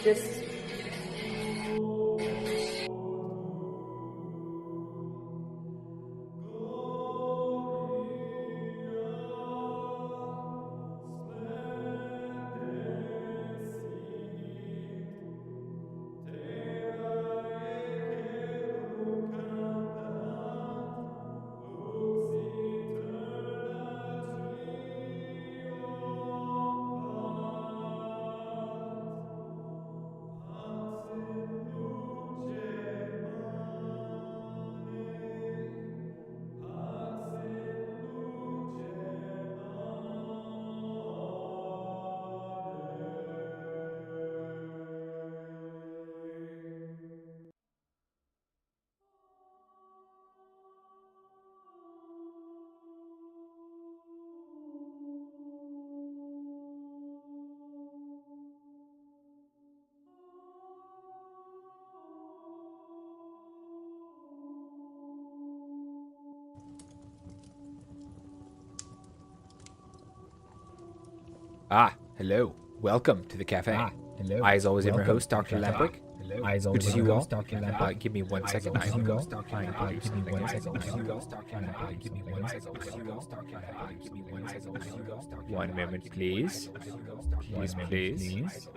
Just Hello. Welcome to the cafe. Hello. I, as always, am your Welcome host, to the Dr. cafe. Lampwick. I, as Good always, to see am you your all. host, Dr. Lampwick. Give me 1 second. Good to see you all. Give me 1 second. Give me 1 second. 1 moment, please. Please, please.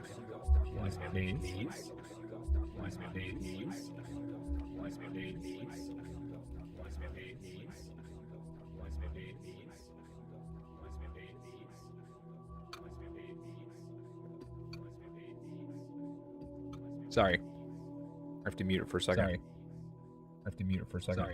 Sorry. I have to mute it for a second. I have to mute it for a second.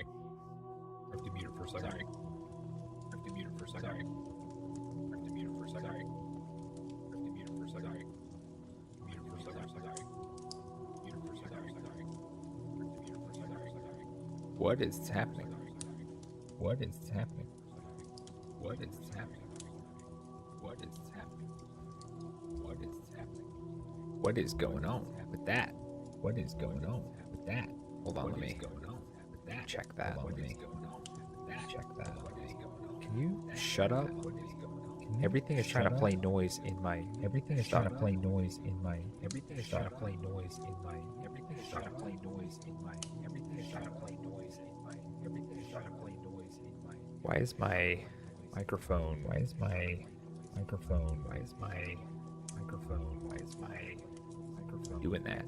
What is happening? What is happening? What is happening? What is happening? What is happening? What is going on with that? What is going on with that? Hold on, let me check that. Check that. Can you shut up? Everything is trying to play noise in my. Everything is trying to play noise in my. Everything is trying to play noise in my. Everything is trying to play noise in my. Everything is trying to play noise in my. Everything is trying to play noise in my. Why is my microphone? Why is my microphone? Why is my microphone? Why is my microphone doing that?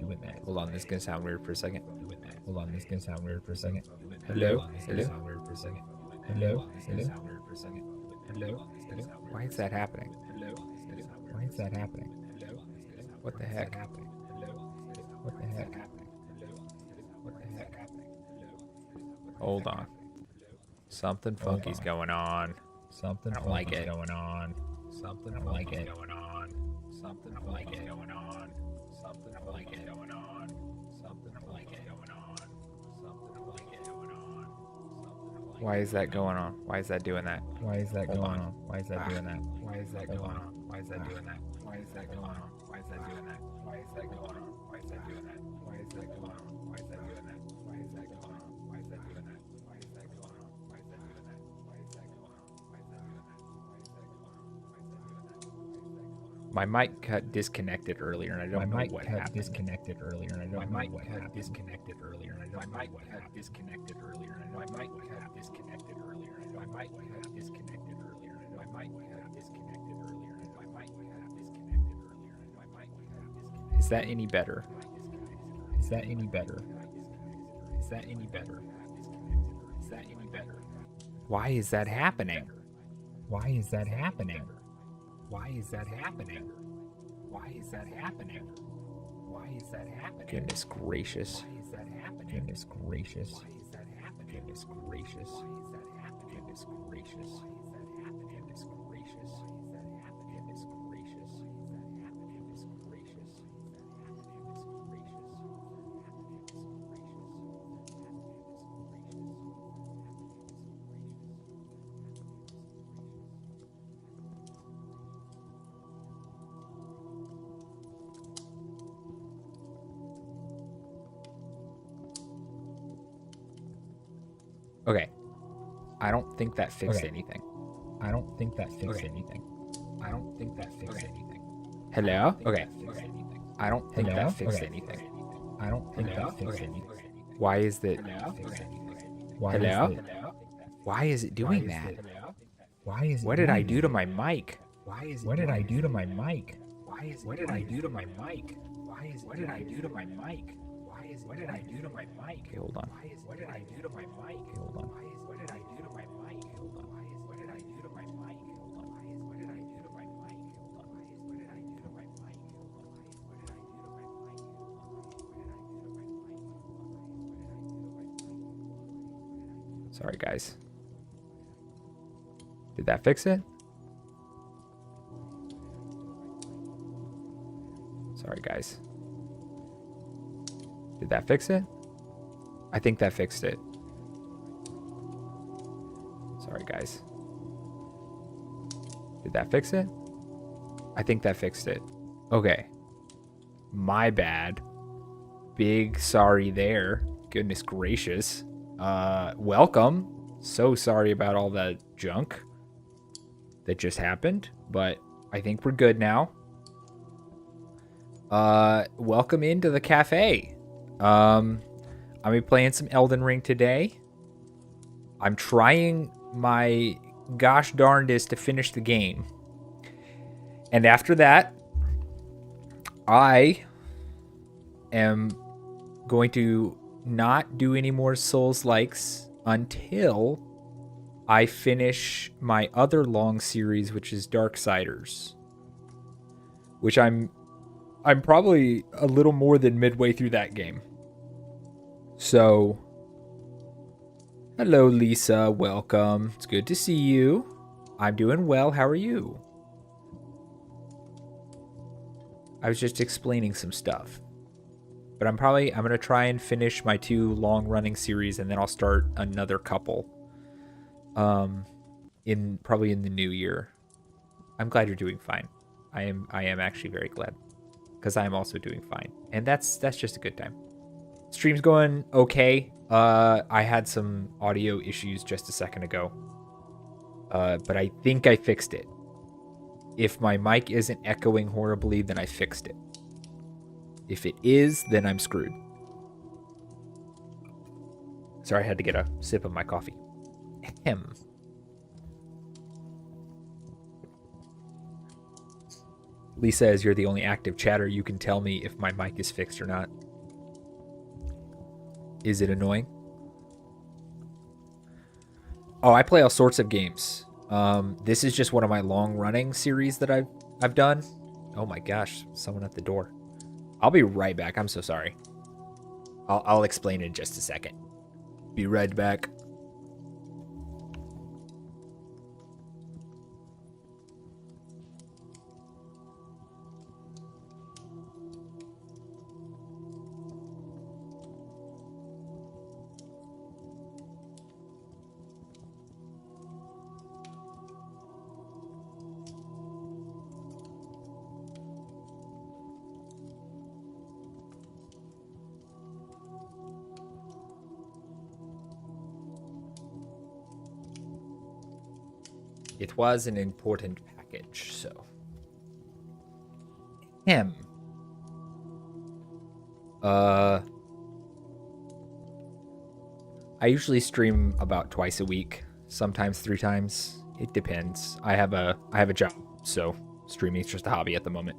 Doing that. Hold on, this is gonna sound weird for a second. Hold on, this is gonna sound weird for a second. Hello? Hello? Hello? Hello? Hello? Why is that happening? Why is that happening? What the heck? What the heck? What the heck? Hold on. Something funky's going on. Something I don't like funky's it. going on. Something I don't like it. going on. Something I don't like it going on. Something I don't like it going on. Something I don't like it going on. Something I don't like it going on. Why is that going on? Why is that doing that? Why is that Hold going on. on? Why is that doing that? Why is that Hold going on. on? Why is that doing that? Why is that going on? Why is that doing that? Why is that going on? Why is that doing that? Why is that going on? Why is that doing that? Why is that going on? Why is that doing that? Why is that going on? Why is that doing that? Why is that going on? Why is that doing that? Why is that going on? Why is that doing that? Why is that going on? My mic got disconnected earlier, and I don't know what happened. Disconnected earlier, and I don't know what happened. Disconnected earlier, and I don't know what happened. Disconnected earlier, and my mic got disconnected earlier, and my mic got disconnected earlier, and my mic got disconnected earlier, and my mic got disconnected earlier, and my mic got disconnected. Is that any better? Is that any better? Is that any better? Is that any better? Why is that happening? Why is that happening? Why is that happening? Why is that happening? Why is that happening? Goodness gracious. Why is that happening? Goodness gracious. Why is that happening? Goodness gracious. Why is that happening? Goodness gracious. Why is that happening? Goodness gracious. Why is that happening? Goodness gracious. Why is that happening? Goodness gracious. Why is that happening? Goodness Okay. I don't think that fixed anything. I don't think that fixed anything. I don't think that fixed anything. Hello? Okay. I don't think Hello? that fixed Okay. anything. I don't think that fixed anything. Why is that? Why Hello? is it? Why is it doing that? Why is it What did I doing do to that? my mic? What did I do to my mic? What did I do to my mic? What did I do to my mic? What did I do to my mic? Okay, hold on. What did I do to my mic? Okay, hold on. What did I do to my mic? Hold on. What did I do to my mic? Hold on. What did I do to my mic? Hold on. What did I do to my mic? Hold on. What did I do to my mic? Sorry, guys. Did that fix it? Sorry, guys. Did that fix it? I think that fixed it. Sorry, guys. Did that fix it? I think that fixed it. Okay. My bad. Big sorry there. Goodness gracious. Welcome. So sorry about all that junk that just happened, but I think we're good now. Welcome into the cafe. I'm gonna be playing some Elden Ring today. I'm trying my gosh darndest to finish the game. And after that, I am going to not do any more Souls-likes until I finish my other long series, which is Darksiders. Which I'm probably a little more than midway through that game. So, hello Lisa, welcome. It's good to see you. I'm doing well, how are you? I was just explaining some stuff. But I'm gonna try and finish my 2 long running series, and then I'll start another couple. Probably in the new year. I'm glad you're doing fine. I am actually very glad, because I am also doing fine, and that's just a good time. Stream's going okay. I had some audio issues just a second ago, but I think I fixed it. If my mic isn't echoing horribly, then I fixed it. If it is, then I'm screwed. Sorry, I had to get a sip of my coffee. Ahem. Lee says, you're the only active chatter. You can tell me if my mic is fixed or not. Is it annoying? Oh, I play all sorts of games. This is just one of my long-running series that I've done. Oh my gosh, someone at the door. I'll be right back. I'm so sorry. I'll explain in just a second. Be right back. It was an important package, so. I usually stream about twice a week, sometimes 3 times. It depends. I have a job, so streaming's just a hobby at the moment.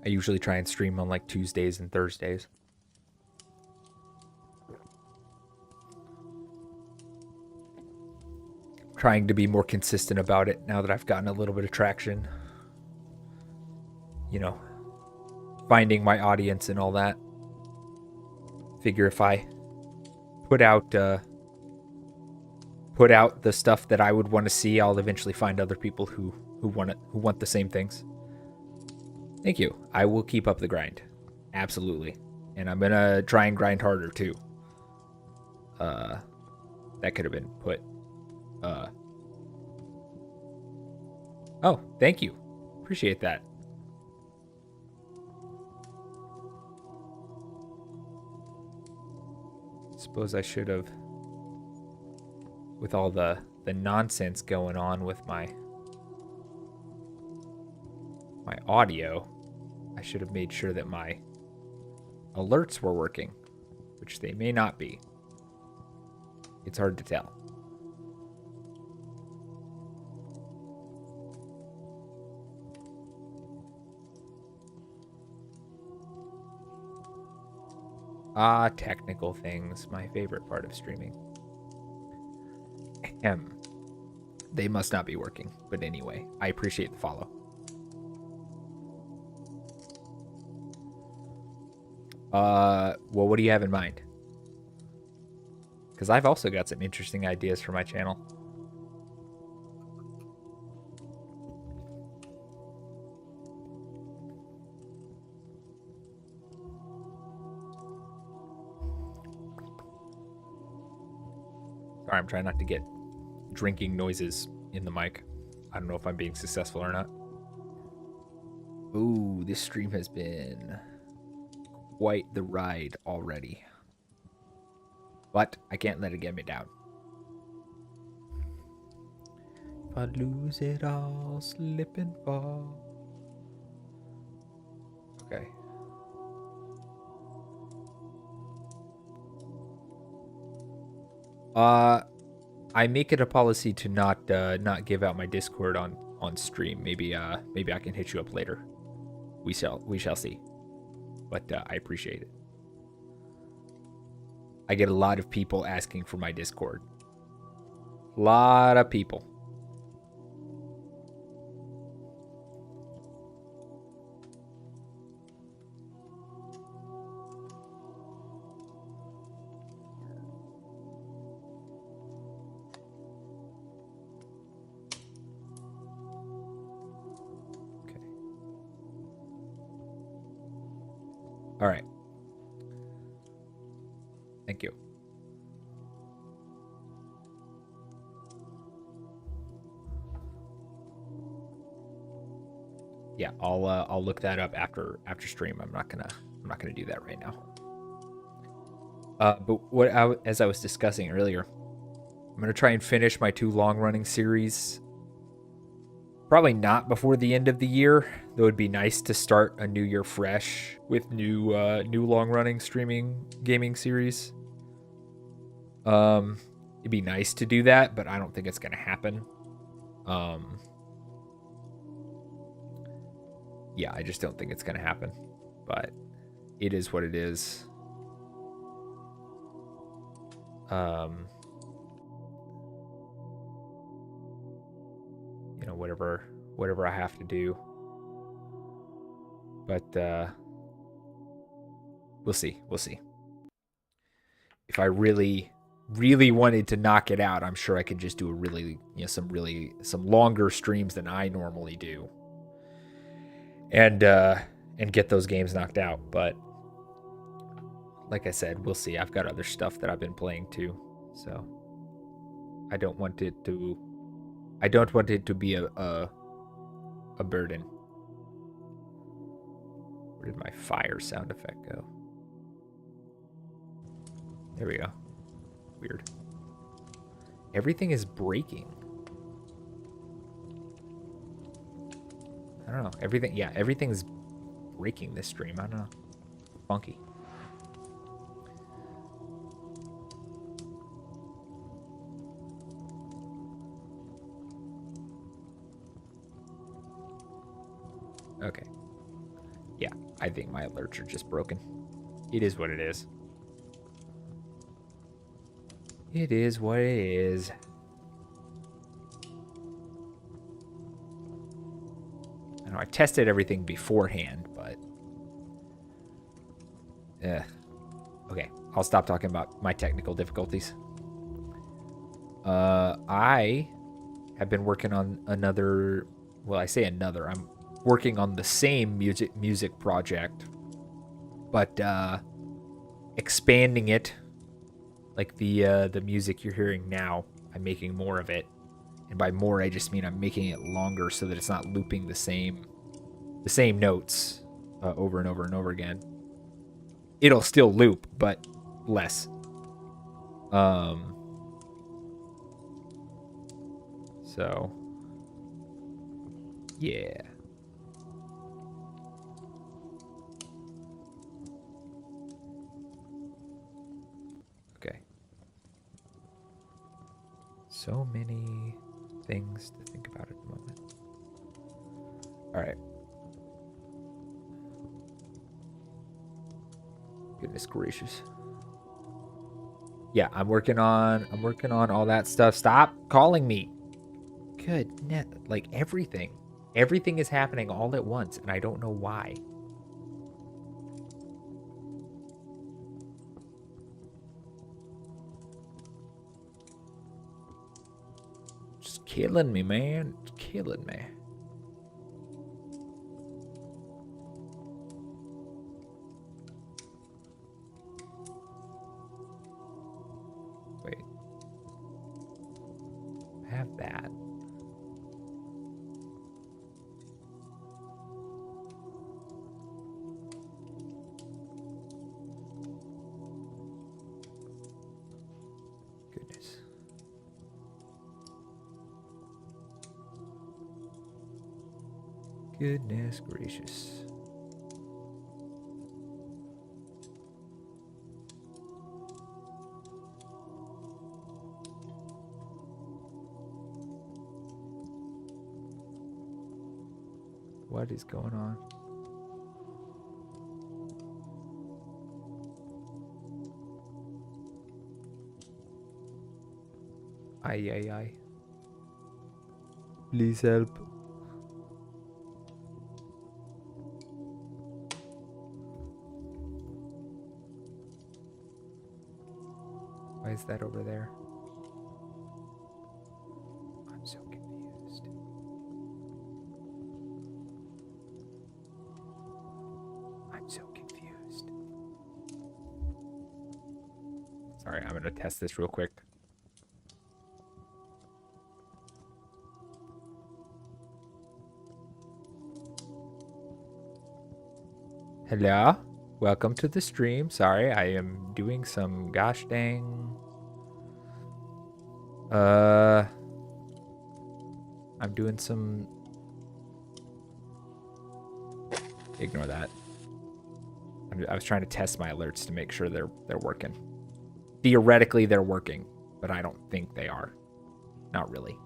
I usually try and stream on like Tuesdays and Thursdays. Trying to be more consistent about it now that I've gotten a little bit of traction. You know, finding my audience and all that. Figure if I put out the stuff that I would want to see, I'll eventually find other people who want the same things. Thank you. I will keep up the grind. Absolutely. And I'm gonna try and grind harder too. That could have been put. Oh, thank you. Appreciate that. suppose I should have, with all the nonsense going on with my audio, I should have made sure that my alerts were working, which they may not be. It's hard to tell. Technical things, my favorite part of streaming. They must not be working, but anyway, I appreciate the follow. Well, what do you have in mind? Because I've also got some interesting ideas for my channel. Sorry, I'm trying not to get drinking noises in the mic. I don't know if I'm being successful or not. Ooh, this stream has been quite the ride already. But I can't let it get me down. If I lose it all, slip and fall. Okay. I make it a policy to not give out my Discord on stream. Maybe I can hit you up later. We shall see. But I appreciate it. I get a lot of people asking for my Discord. A lot of people. Okay. All right. Thank you. Yeah, I'll look that up after stream. I'm not gonna do that right now. But as I was discussing earlier, I'm gonna try and finish my 2 long-running series. Probably not before the end of the year, though it'd be nice to start a new year fresh with new long-running streaming gaming series. It'd be nice to do that, but I don't think it's gonna happen. Yeah, I just don't think it's gonna happen. But it is what it is. You know, whatever I have to do. But we'll see. If I really wanted to knock it out, I'm sure I could just do some longer streams than I normally do. And get those games knocked out. But like I said, we'll see. I've got other stuff that I've been playing too, so I don't want it to be a burden. Where did my fire sound effect go? There we go. Weird. Everything is breaking. I don't know. Everything's breaking this stream. I don't know. Funky. Okay. Yeah, I think my alerts are just broken. It is what it is. It is what it is. I know I tested everything beforehand, but okay, I'll stop talking about my technical difficulties. I have been working on another, well, I say another, I'm working on the same music project, but expanding it. Like the music you're hearing now, I'm making more of it. And by more, I just mean I'm making it longer so that it's not looping the same notes over and over and over again. It'll still loop, but less. So yeah. Okay. So many things to think about at the moment. All right. Goodness gracious. Yeah, I'm working on all that stuff. Stop calling me. Good net, like everything. Everything is happening all at once and I don't know why. Just killing me, man. It's killing me. Wait. I have that. Goodness. Goodness gracious. What is going on? Ay, ay, ay. Please help. Why is that over there? I'm so confused. I'm so confused. Sorry, I'm gonna test this real quick. Hello? Welcome to the stream. Sorry, I am doing some gosh dang... I'm doing some... Ignore that. I was trying to test my alerts to make sure they're working. Theoretically, they're working, but I don't think they are. Not really.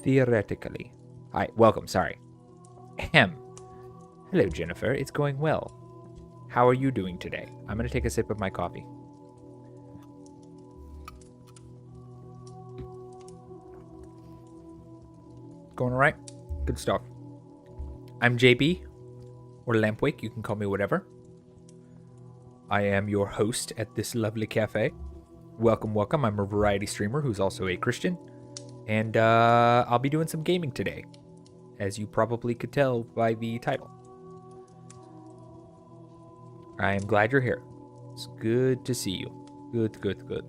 Theoretically. Hi, welcome, sorry. Ahem. Hello, Jennifer. It's going well. How are you doing today? I'm going to take a sip of my coffee. Going all right? Good stuff. I'm JB, or Lampwick. You can call me whatever. I am your host at this lovely cafe. Welcome, welcome. I'm a variety streamer who's also a Christian. And I'll be doing some gaming today, as you probably could tell by the title. I am glad you're here. It's good to see you. Good, good, good.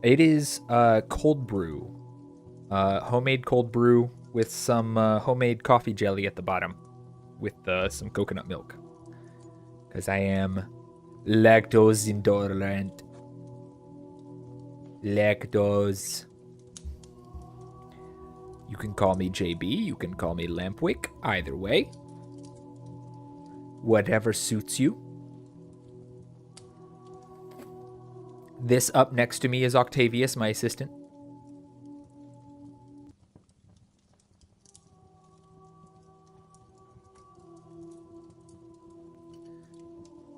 It is cold brew. Homemade cold brew with some homemade coffee jelly at the bottom with some coconut milk. Because I am lactose intolerant. Lactose. You can call me JB. You can call me Lampwick. Either way. Whatever suits you. This up next to me is Octavius, my assistant.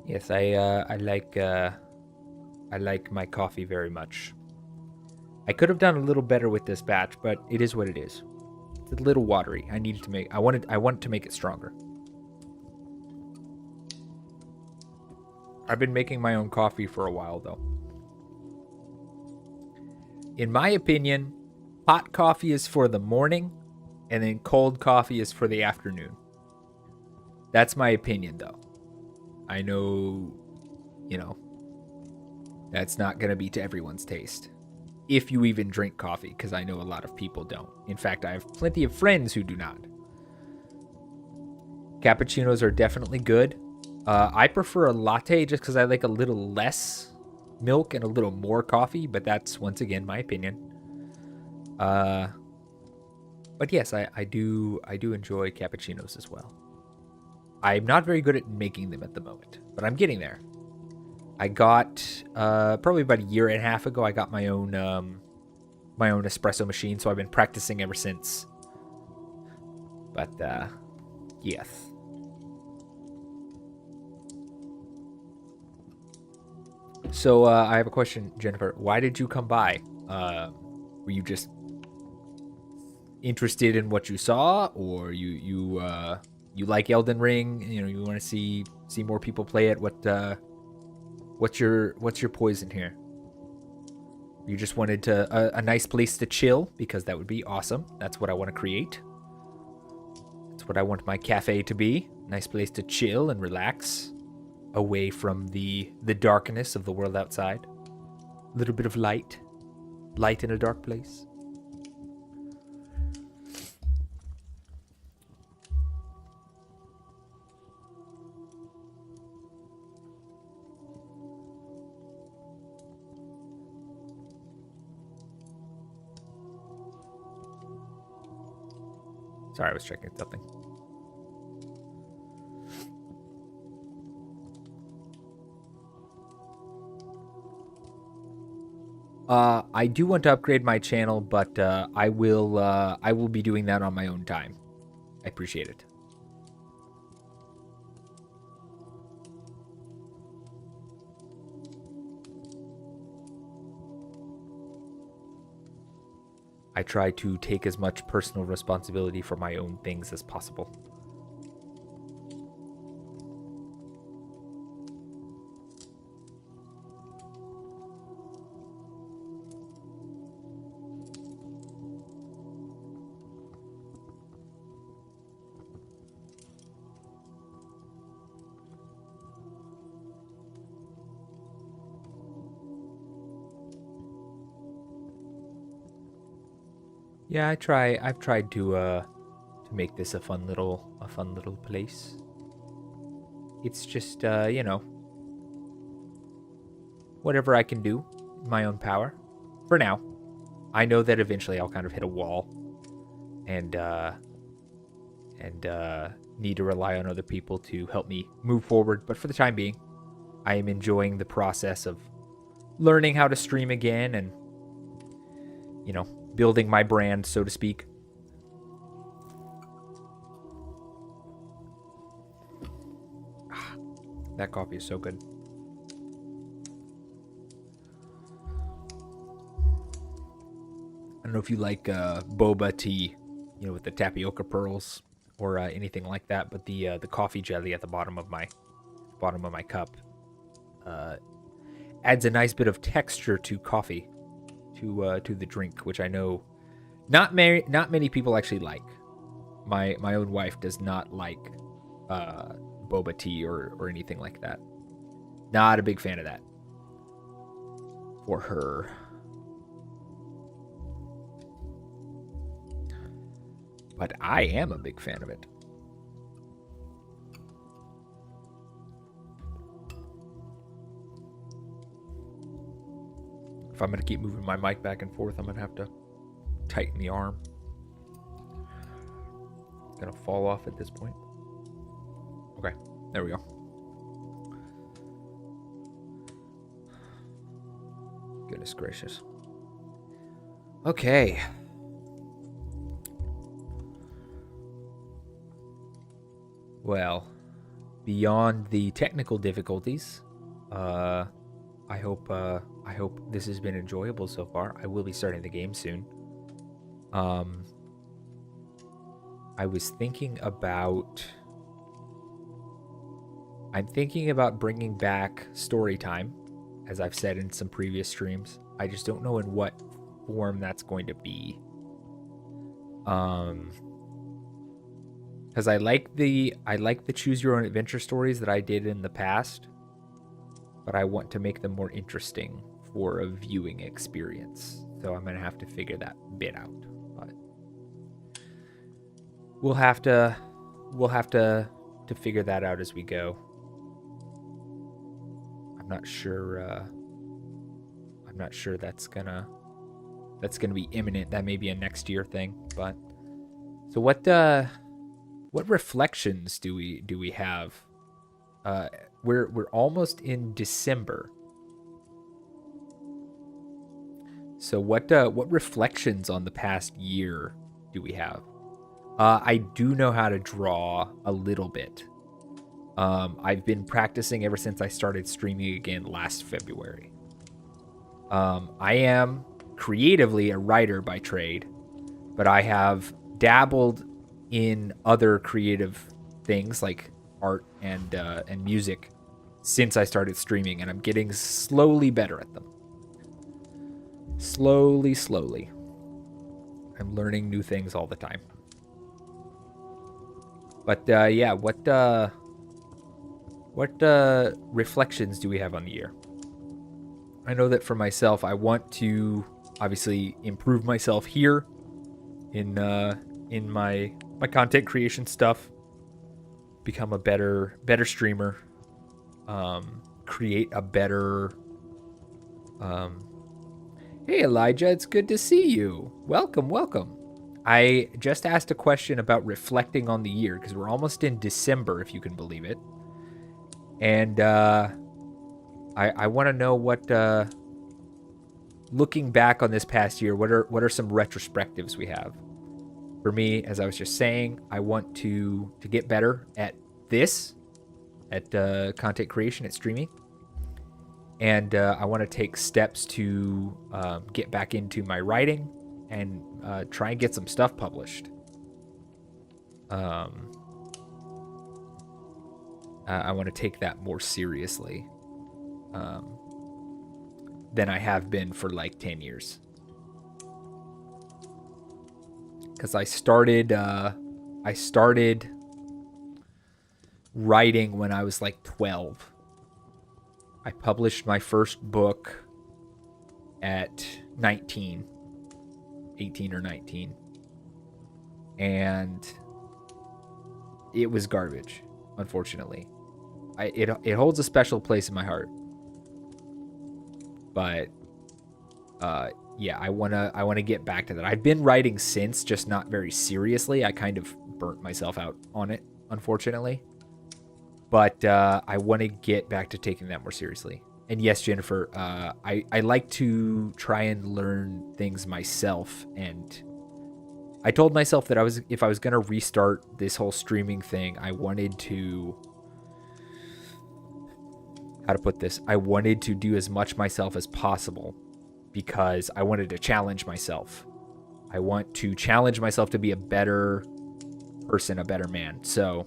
Yes, I like my coffee very much. I could have done a little better with this batch, but it is what it is. It's a little watery. I want to make it stronger. I've been making my own coffee for a while though. In my opinion, hot coffee is for the morning and then cold coffee is for the afternoon. That's my opinion though. I know, that's not going to be to everyone's taste. if you even drink coffee, because I know a lot of people don't. In fact, I have plenty of friends who do not. Cappuccinos are definitely good. I prefer a latte just because I like a little less milk and a little more coffee, but that's, once again, my opinion. But yes, I do enjoy cappuccinos as well. I'm not very good at making them at the moment, but I'm getting there. I got probably about a year and a half ago. I got my own espresso machine, so I've been practicing ever since. But yes. So I have a question, Jennifer. Why did you come by? Were you just interested in what you saw, or you like Elden Ring? You know, you want to see more people play it? What's your poison here? You just wanted a nice place to chill, because that would be awesome. That's what I want to create. That's what I want my cafe to be. Nice place to chill and relax, away from the darkness of the world outside. A little bit of light in a dark place. Sorry, I was checking something. I do want to upgrade my channel, but I will be doing that on my own time. I appreciate it. I try to take as much personal responsibility for my own things as possible. Yeah, I've tried to make this a fun little place. It's just you know, whatever I can do in my own power. For now. I know that eventually I'll kind of hit a wall and need to rely on other people to help me move forward, but for the time being, I am enjoying the process of learning how to stream again and, you know, building my brand, so to speak. That coffee is so good. I don't know if you like boba tea, you know, with the tapioca pearls or anything like that, but the coffee jelly at the bottom of my cup adds a nice bit of texture to coffee, to the drink, which I know not many people actually like. My own wife does not like boba tea or anything like that. Not a big fan of that for her. But I am a big fan of it. If I'm going to keep moving my mic back and forth, I'm going to have to tighten the arm. It's going to fall off at this point. Okay, there we go. Goodness gracious. Okay. Well, beyond the technical difficulties, I hope this has been enjoyable so far. I will be starting the game soon. I was thinking about... I'm thinking about bringing back story time, as I've said in some previous streams. I just don't know in what form that's going to be. Because I like the choose your own adventure stories that I did in the past, but I want to make them more interesting for a viewing experience. So I'm gonna have to figure that bit out. But we'll have to figure that out as we go. I'm not sure that's gonna be imminent. That may be a next year thing. But so what reflections do we have? We're almost in December. So what reflections on the past year do we have? I do know how to draw a little bit. I've been practicing ever since I started streaming again last February. I am creatively a writer by trade, but I have dabbled in other creative things like art and music since I started streaming, and I'm getting slowly better at them. Slowly. I'm learning new things all the time. But yeah, what reflections do we have on the year? I know that for myself, I want to obviously improve myself here in my content creation stuff, become a better streamer, create a better. Hey Elijah, it's good to see you. Welcome. I just asked a question about reflecting on the year because we're almost in December, if you can believe it. And I want to know what, looking back on this past year, what are some retrospectives we have? For me, as I was just saying, I want to get better at this, at content creation, at streaming. And I want to take steps to get back into my writing and try and get some stuff published. I want to take that more seriously than I have been for like 10 years. Because I started writing when I was like 12. I published my first book at 18 or 19. And it was garbage, unfortunately. It holds a special place in my heart. But yeah, I wanna get back to that. I've been writing since, just not very seriously. I kind of burnt myself out on it, unfortunately. But I want to get back to taking that more seriously. And yes, Jennifer, I like to try and learn things myself. And I told myself that if I was going to restart this whole streaming thing, I wanted to, how to put this? I wanted to do as much myself as possible because I wanted to challenge myself. I want to challenge myself to be a better person, a better man. So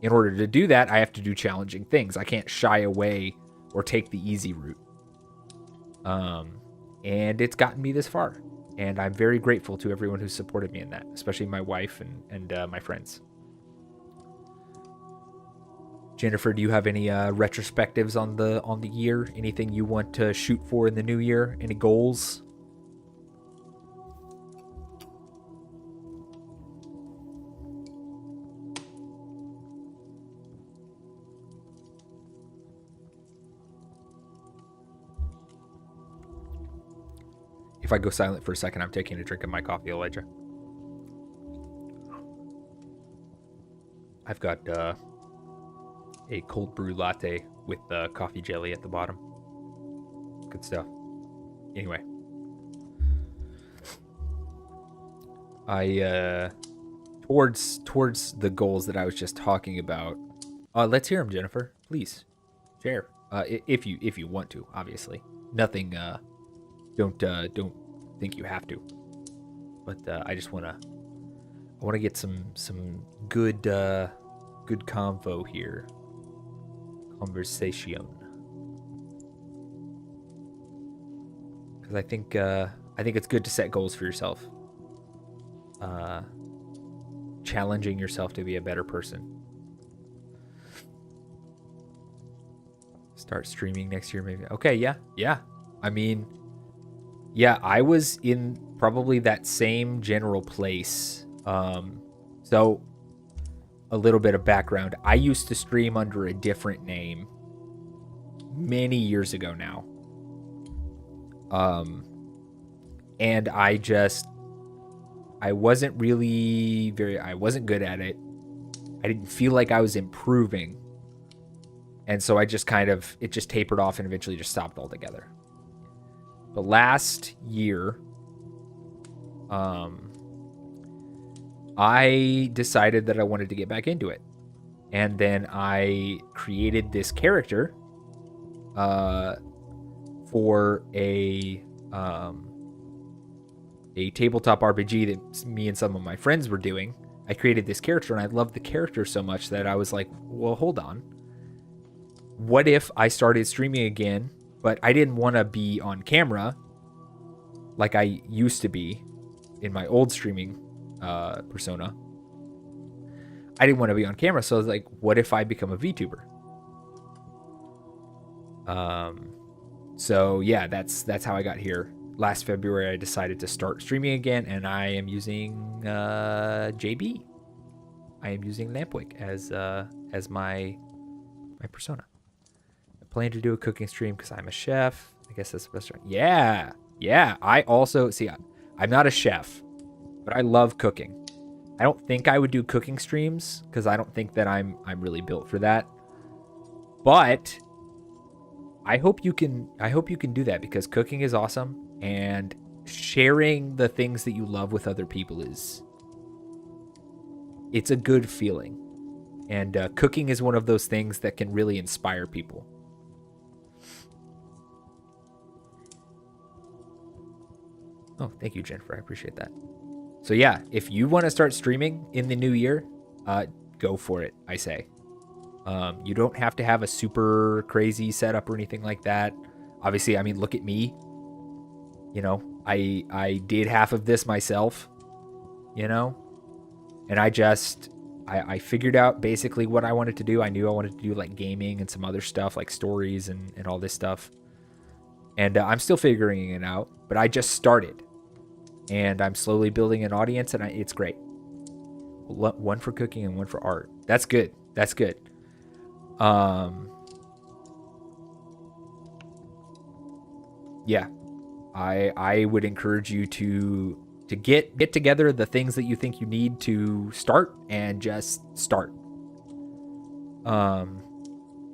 in order to do that, I have to do challenging things. I can't shy away or take the easy route. And it's gotten me this far. And I'm very grateful to everyone who supported me in that, especially my wife and my friends. Jennifer, do you have any retrospectives on the year? Anything you want to shoot for in the new year? Any goals? If I go silent for a second, I'm taking a drink of my coffee, Elijah. I've got a cold brew latte with coffee jelly at the bottom. Good stuff. Anyway, I towards the goals that I was just talking about. Let's hear them, Jennifer. Please share. If you want to, obviously. Nothing. Don't think you have to. But I just wanna get some good convo here. Conversation. Because I think it's good to set goals for yourself. Challenging yourself to be a better person. Start streaming next year, maybe. Okay, yeah. I mean, Yeah, I was in probably that same general place. So a little bit of background. I used to stream under a different name many years ago now. Um, and I wasn't really I wasn't good at it. I didn't feel like I was improving. And so I just it just tapered off and eventually just stopped altogether. But last year, I decided that I wanted to get back into it. And then I created this character for a tabletop RPG that me and some of my friends were doing. I created this character and I loved the character so much that I was like, well, hold on. What if I started streaming again, but I didn't want to be on camera like I used to be in my old streaming persona? I didn't want to be on camera, so I was like, what if I become a VTuber? So yeah, that's how I got here. Last February, I decided to start streaming again, and I am using JB. I am using Lampwick as my persona. I plan to do a cooking stream because I'm a chef. I guess that's the best. Yeah. I also see. I'm not a chef, but I love cooking. I don't think I would do cooking streams because I don't think that I'm really built for that. But I hope you can do that because cooking is awesome, and sharing the things that you love with other people it's a good feeling. And cooking is one of those things that can really inspire people. Oh, thank you, Jennifer. I appreciate that. So yeah, if you want to start streaming in the new year, go for it, I say. You don't have to have a super crazy setup or anything like that. Obviously, I mean, look at me. You know, I did half of this myself, and I figured out basically what I wanted to do. I knew I wanted to do like gaming and some other stuff like stories and all this stuff. And I'm still figuring it out, but I just started. And I'm slowly building an audience, and it's great. One for cooking and one for art. That's good. Yeah, I would encourage you to get together the things that you think you need to start and just start.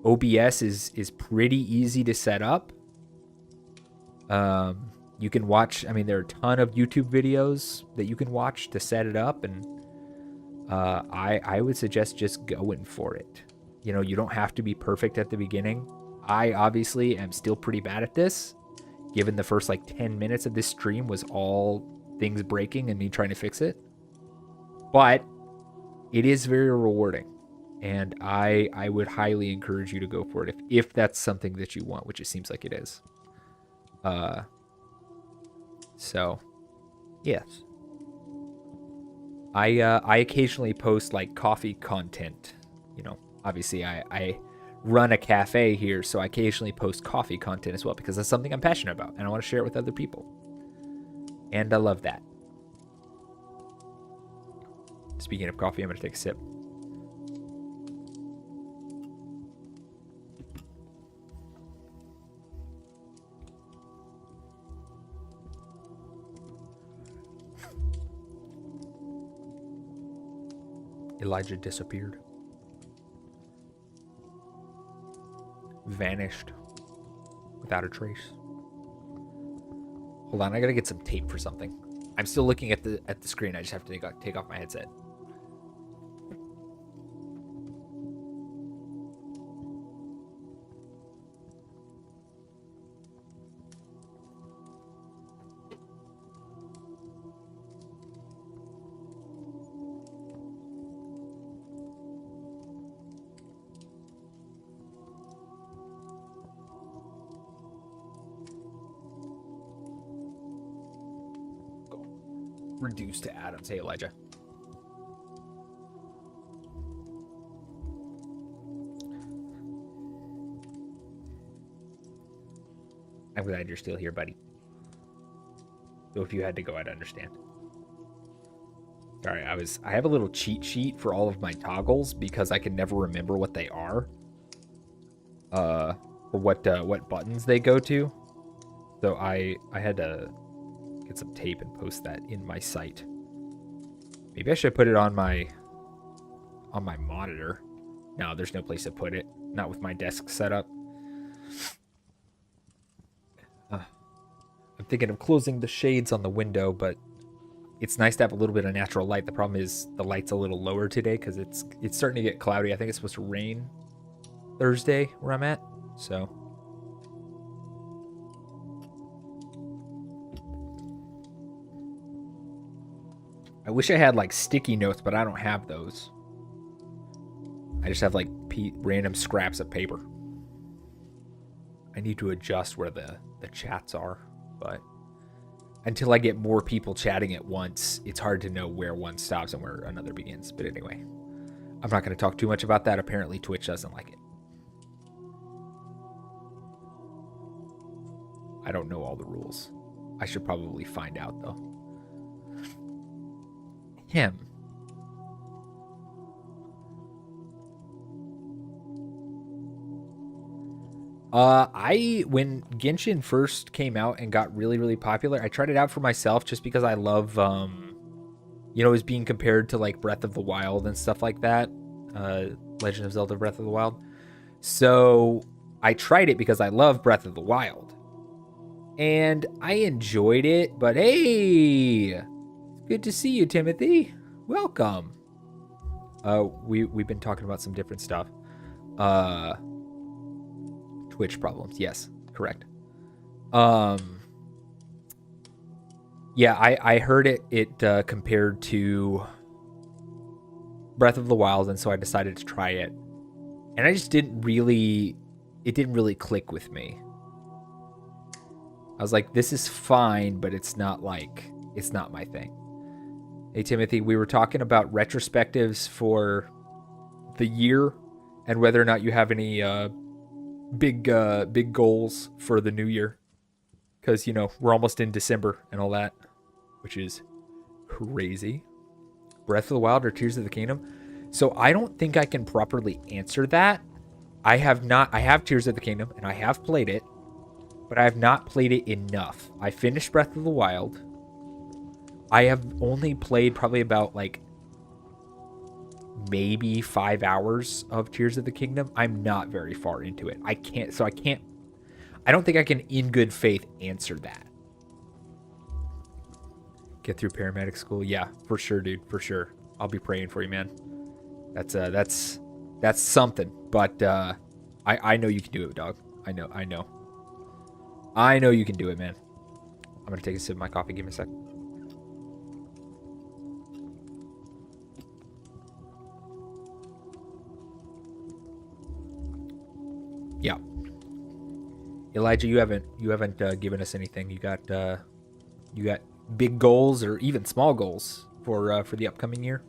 OBS is pretty easy to set up. You can watch, I mean, there are a ton of YouTube videos that you can watch to set it up, and I would suggest just going for it. You don't have to be perfect at the beginning. I obviously am still pretty bad at this, given the first like 10 minutes of this stream was all things breaking and me trying to fix it. But it is very rewarding, and I would highly encourage you to go for it if that's something that you want, which it seems like it is. So, yes. I occasionally post like coffee content. Obviously I run a cafe here, so I occasionally post coffee content as well because that's something I'm passionate about and I want to share it with other people. And I love that. Speaking of coffee, I'm going to take a sip. Elijah disappeared. Vanished. Without a trace. Hold on, I gotta get some tape for something. I'm still looking at the screen. I just have to take off my headset. Reduced to atoms. Hey, Elijah. I'm glad you're still here, buddy. So if you had to go, I'd understand. Sorry, I have a little cheat sheet for all of my toggles because I can never remember what they are. Or what buttons they go to. So I had to get some tape and post that in my site. Maybe I should put it on my monitor. No, there's no place to put it. Not with my desk set up. I'm thinking of closing the shades on the window, but it's nice to have a little bit of natural light. The problem is the light's a little lower today because it's starting to get cloudy. I think it's supposed to rain Thursday where I'm at. So I wish I had like sticky notes, but I don't have those. I just have like random scraps of paper. I need to adjust where the chats are, but until I get more people chatting at once, it's hard to know where one stops and where another begins. But anyway, I'm not going to talk too much about that. Apparently Twitch doesn't like it. I don't know all the rules. I should probably find out though. Him. When Genshin first came out and got really, really popular, I tried it out for myself just because I love, it was being compared to like Breath of the Wild and stuff like that. Legend of Zelda Breath of the Wild. So I tried it because I love Breath of the Wild. And I enjoyed it, but hey, it's good to see you, Timothy. Welcome. We've been talking about some different stuff. Twitch problems. Yes, correct. Yeah, I heard it compared to Breath of the Wild, and so I decided to try it. And I just didn't really click with me. I was like, this is fine, but it's not my thing. Hey, Timothy, we were talking about retrospectives for the year and whether or not you have any big goals for the new year. Because, we're almost in December and all that, which is crazy. Breath of the Wild or Tears of the Kingdom? So I don't think I can properly answer that. I have Tears of the Kingdom, and I have played it, but I have not played it enough. I finished Breath of the Wild. I have only played probably about maybe 5 hours of Tears of the Kingdom. I'm not very far into it. I don't think I can in good faith answer that. Get through paramedic school. Yeah, for sure, dude. For sure. I'll be praying for you, man. That's something, but I know you can do it, dog. I know you can do it, man. I'm gonna take a sip of my coffee. Give me a sec. Yeah. Elijah, you haven't given us anything. You got big goals or even small goals for the upcoming year?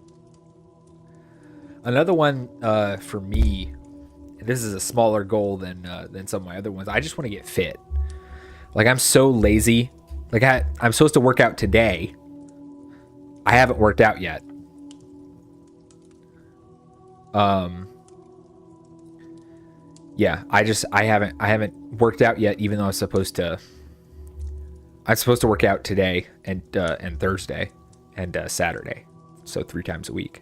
Another one for me, and this is a smaller goal than some of my other ones. I just want to get fit. Like, I'm so lazy. Like, I'm supposed to work out today. I haven't worked out yet. Yeah, I haven't worked out yet, even though I'm supposed to work out today and Thursday and Saturday. So 3 times a week.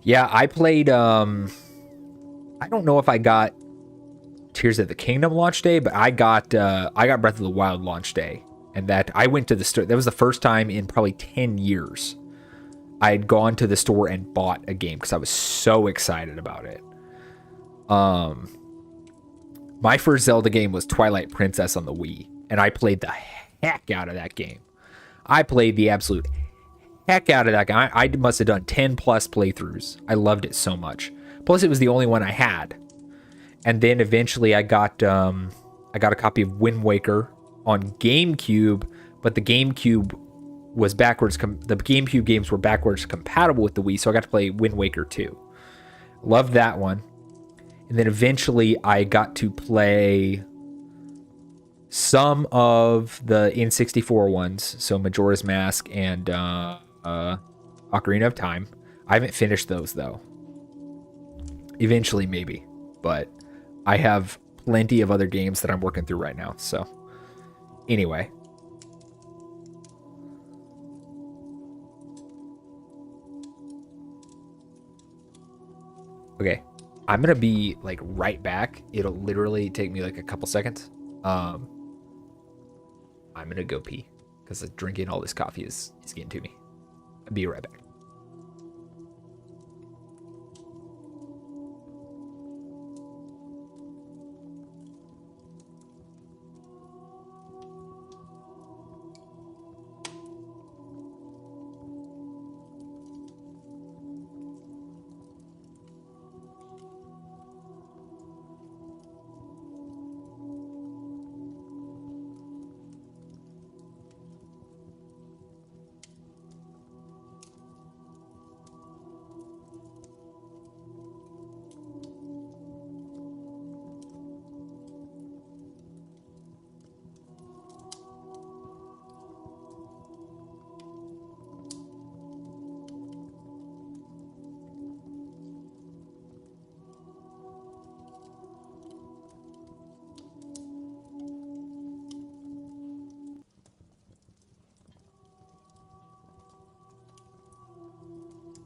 Yeah, I played I don't know if I got Tears of the Kingdom launch day, but I got Breath of the Wild launch day. And that I went to the store. That was the first time in probably 10 years I had gone to the store and bought a game because I was so excited about it. My first Zelda game was Twilight Princess on the Wii, and I played the heck out of that game. I played the absolute heck out of that game. I must have done 10 plus playthroughs. I loved it so much. Plus, it was the only one I had. And then eventually I got a copy of Wind Waker on GameCube, but the GameCube was backwards. The GameCube games were backwards compatible with the Wii, so I got to play Wind Waker 2. Loved that one. And then eventually I got to play some of the N64 ones, so Majora's Mask and Ocarina of Time. I haven't finished those though. Eventually, maybe, but I have plenty of other games that I'm working through right now. So, anyway. Okay, I'm gonna be like right back. It'll literally take me like a couple seconds. I'm gonna go pee because drinking all this coffee is getting to me. I'll be right back.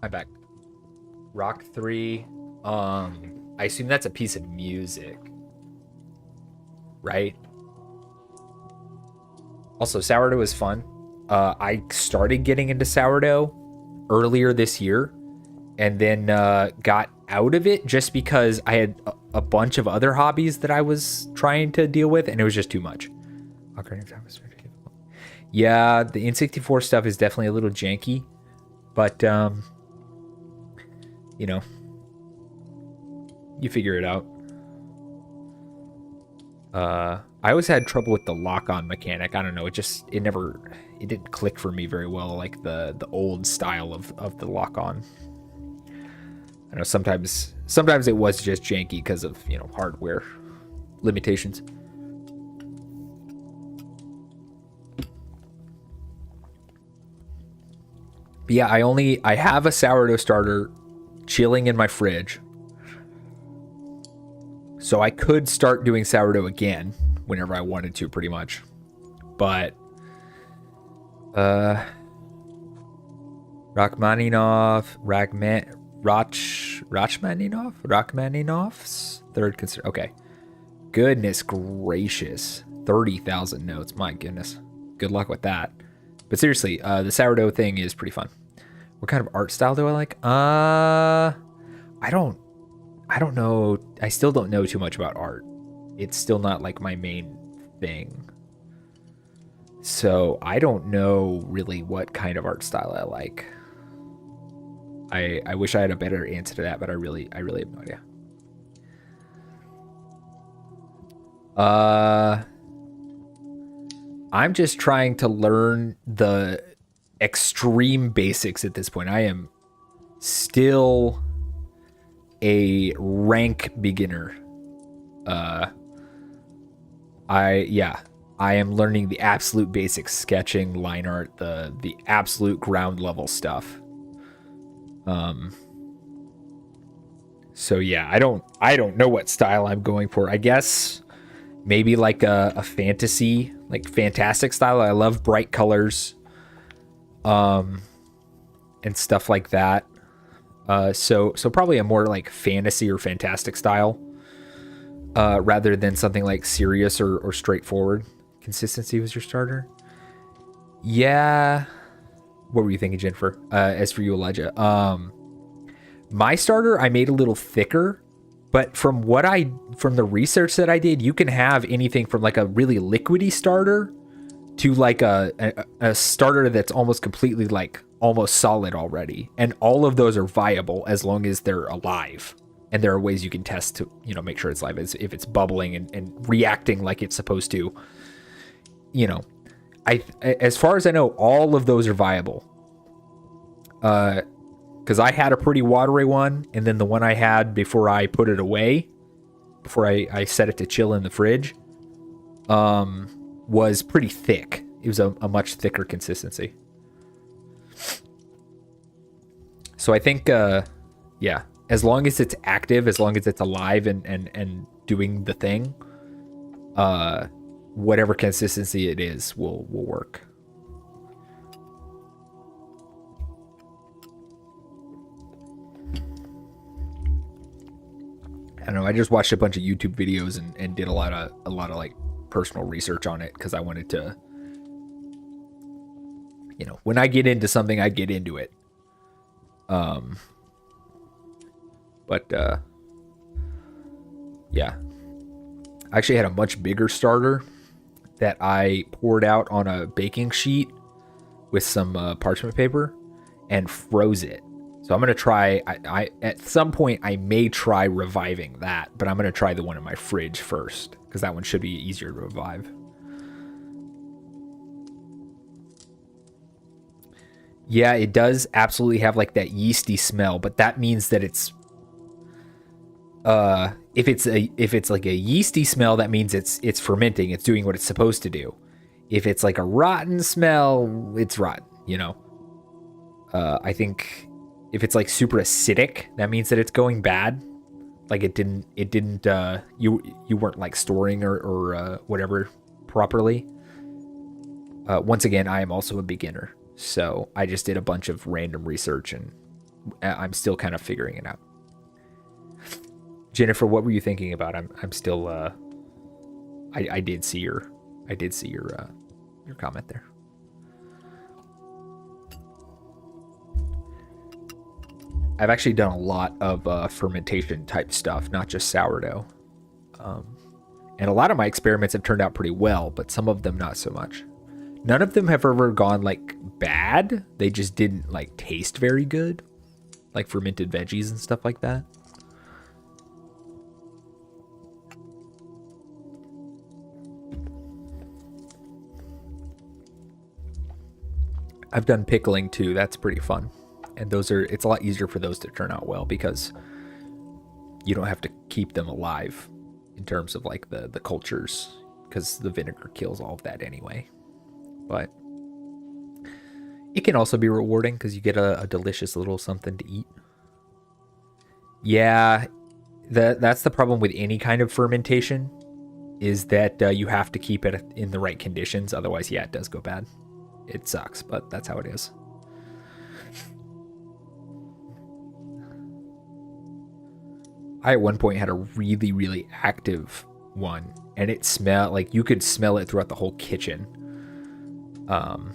I'm back. Rock 3. I assume that's a piece of music. Right? Also, sourdough is fun. I started getting into sourdough earlier this year and then got out of it just because I had a bunch of other hobbies that I was trying to deal with and it was just too much. Yeah, the N64 stuff is definitely a little janky, but you know, you figure it out. I always had trouble with the lock-on mechanic. I don't know, it didn't click for me very well, like the old style of the lock-on. I know sometimes it was just janky because of, you know, hardware limitations. But yeah, I have a sourdough starter chilling in my fridge. So I could start doing sourdough again whenever I wanted to, pretty much. But Rachmaninoff's third consider. Okay. Goodness gracious. 30,000 notes. My goodness. Good luck with that. But seriously, the sourdough thing is pretty fun. What kind of art style do I like? I don't know. I still don't know too much about art. It's still not like my main thing. So I don't know really what kind of art style I like. I wish I had a better answer to that, but I really have no idea. I'm just trying to learn the extreme basics at this point. I am still a rank beginner. I am learning the absolute basics: sketching, line art, the absolute ground level stuff. So yeah, I don't know what style I'm going for. I guess maybe like a fantasy, like fantastic style. I love bright colors, and stuff like that. So probably a more like fantasy or fantastic style, rather than something like serious or straightforward. Consistency was your starter? Yeah. What were you thinking, Jennifer? As for you, Elijah, my starter I made a little thicker, but from the research that I did, you can have anything from like a really liquidy starter to like a starter that's almost completely like almost solid already, and all of those are viable as long as they're alive. And there are ways you can test to, you know, make sure it's live, if it's bubbling and reacting like it's supposed to. You know, as far as I know, all of those are viable. Because I had a pretty watery one, and then the one I had before I put it away, before I set it to chill in the fridge, was pretty thick. It was a much thicker consistency. So I think, yeah, as long as it's active, as long as it's alive and doing the thing, whatever consistency it is will work. I don't know. I just watched a bunch of YouTube videos and did a lot of like personal research on it because I wanted to, you know, when I get into something, I get into it. But yeah, I actually had a much bigger starter that I poured out on a baking sheet with some parchment paper and froze it. So I'm going to try, I at some point I may try reviving that, but I'm going to try the one in my fridge first because that one should be easier to revive. Yeah, it does absolutely have like that yeasty smell, but that means that it's if it's like a yeasty smell, that means it's fermenting, it's doing what it's supposed to do. If it's like a rotten smell, it's rotten, you know. I think if it's like super acidic, that means that it's going bad. Like it didn't you weren't like storing or whatever properly. Once again, I am also a beginner, so I just did a bunch of random research and I'm still kind of figuring it out. Jennifer, what were you thinking about? I'm still I did see your comment there. I've actually done a lot of fermentation type stuff, not just sourdough. And a lot of my experiments have turned out pretty well, but some of them not so much. None of them have ever gone like bad. They just didn't like taste very good, like fermented veggies and stuff like that. I've done pickling too. That's pretty fun. And it's a lot easier for those to turn out well because you don't have to keep them alive in terms of like the cultures because the vinegar kills all of that anyway. But it can also be rewarding because you get a delicious little something to eat. Yeah, that's the problem with any kind of fermentation is that you have to keep it in the right conditions. Otherwise, yeah, it does go bad. It sucks, but that's how it is. I at one point had a really, really active one, and it smelled like you could smell it throughout the whole kitchen. It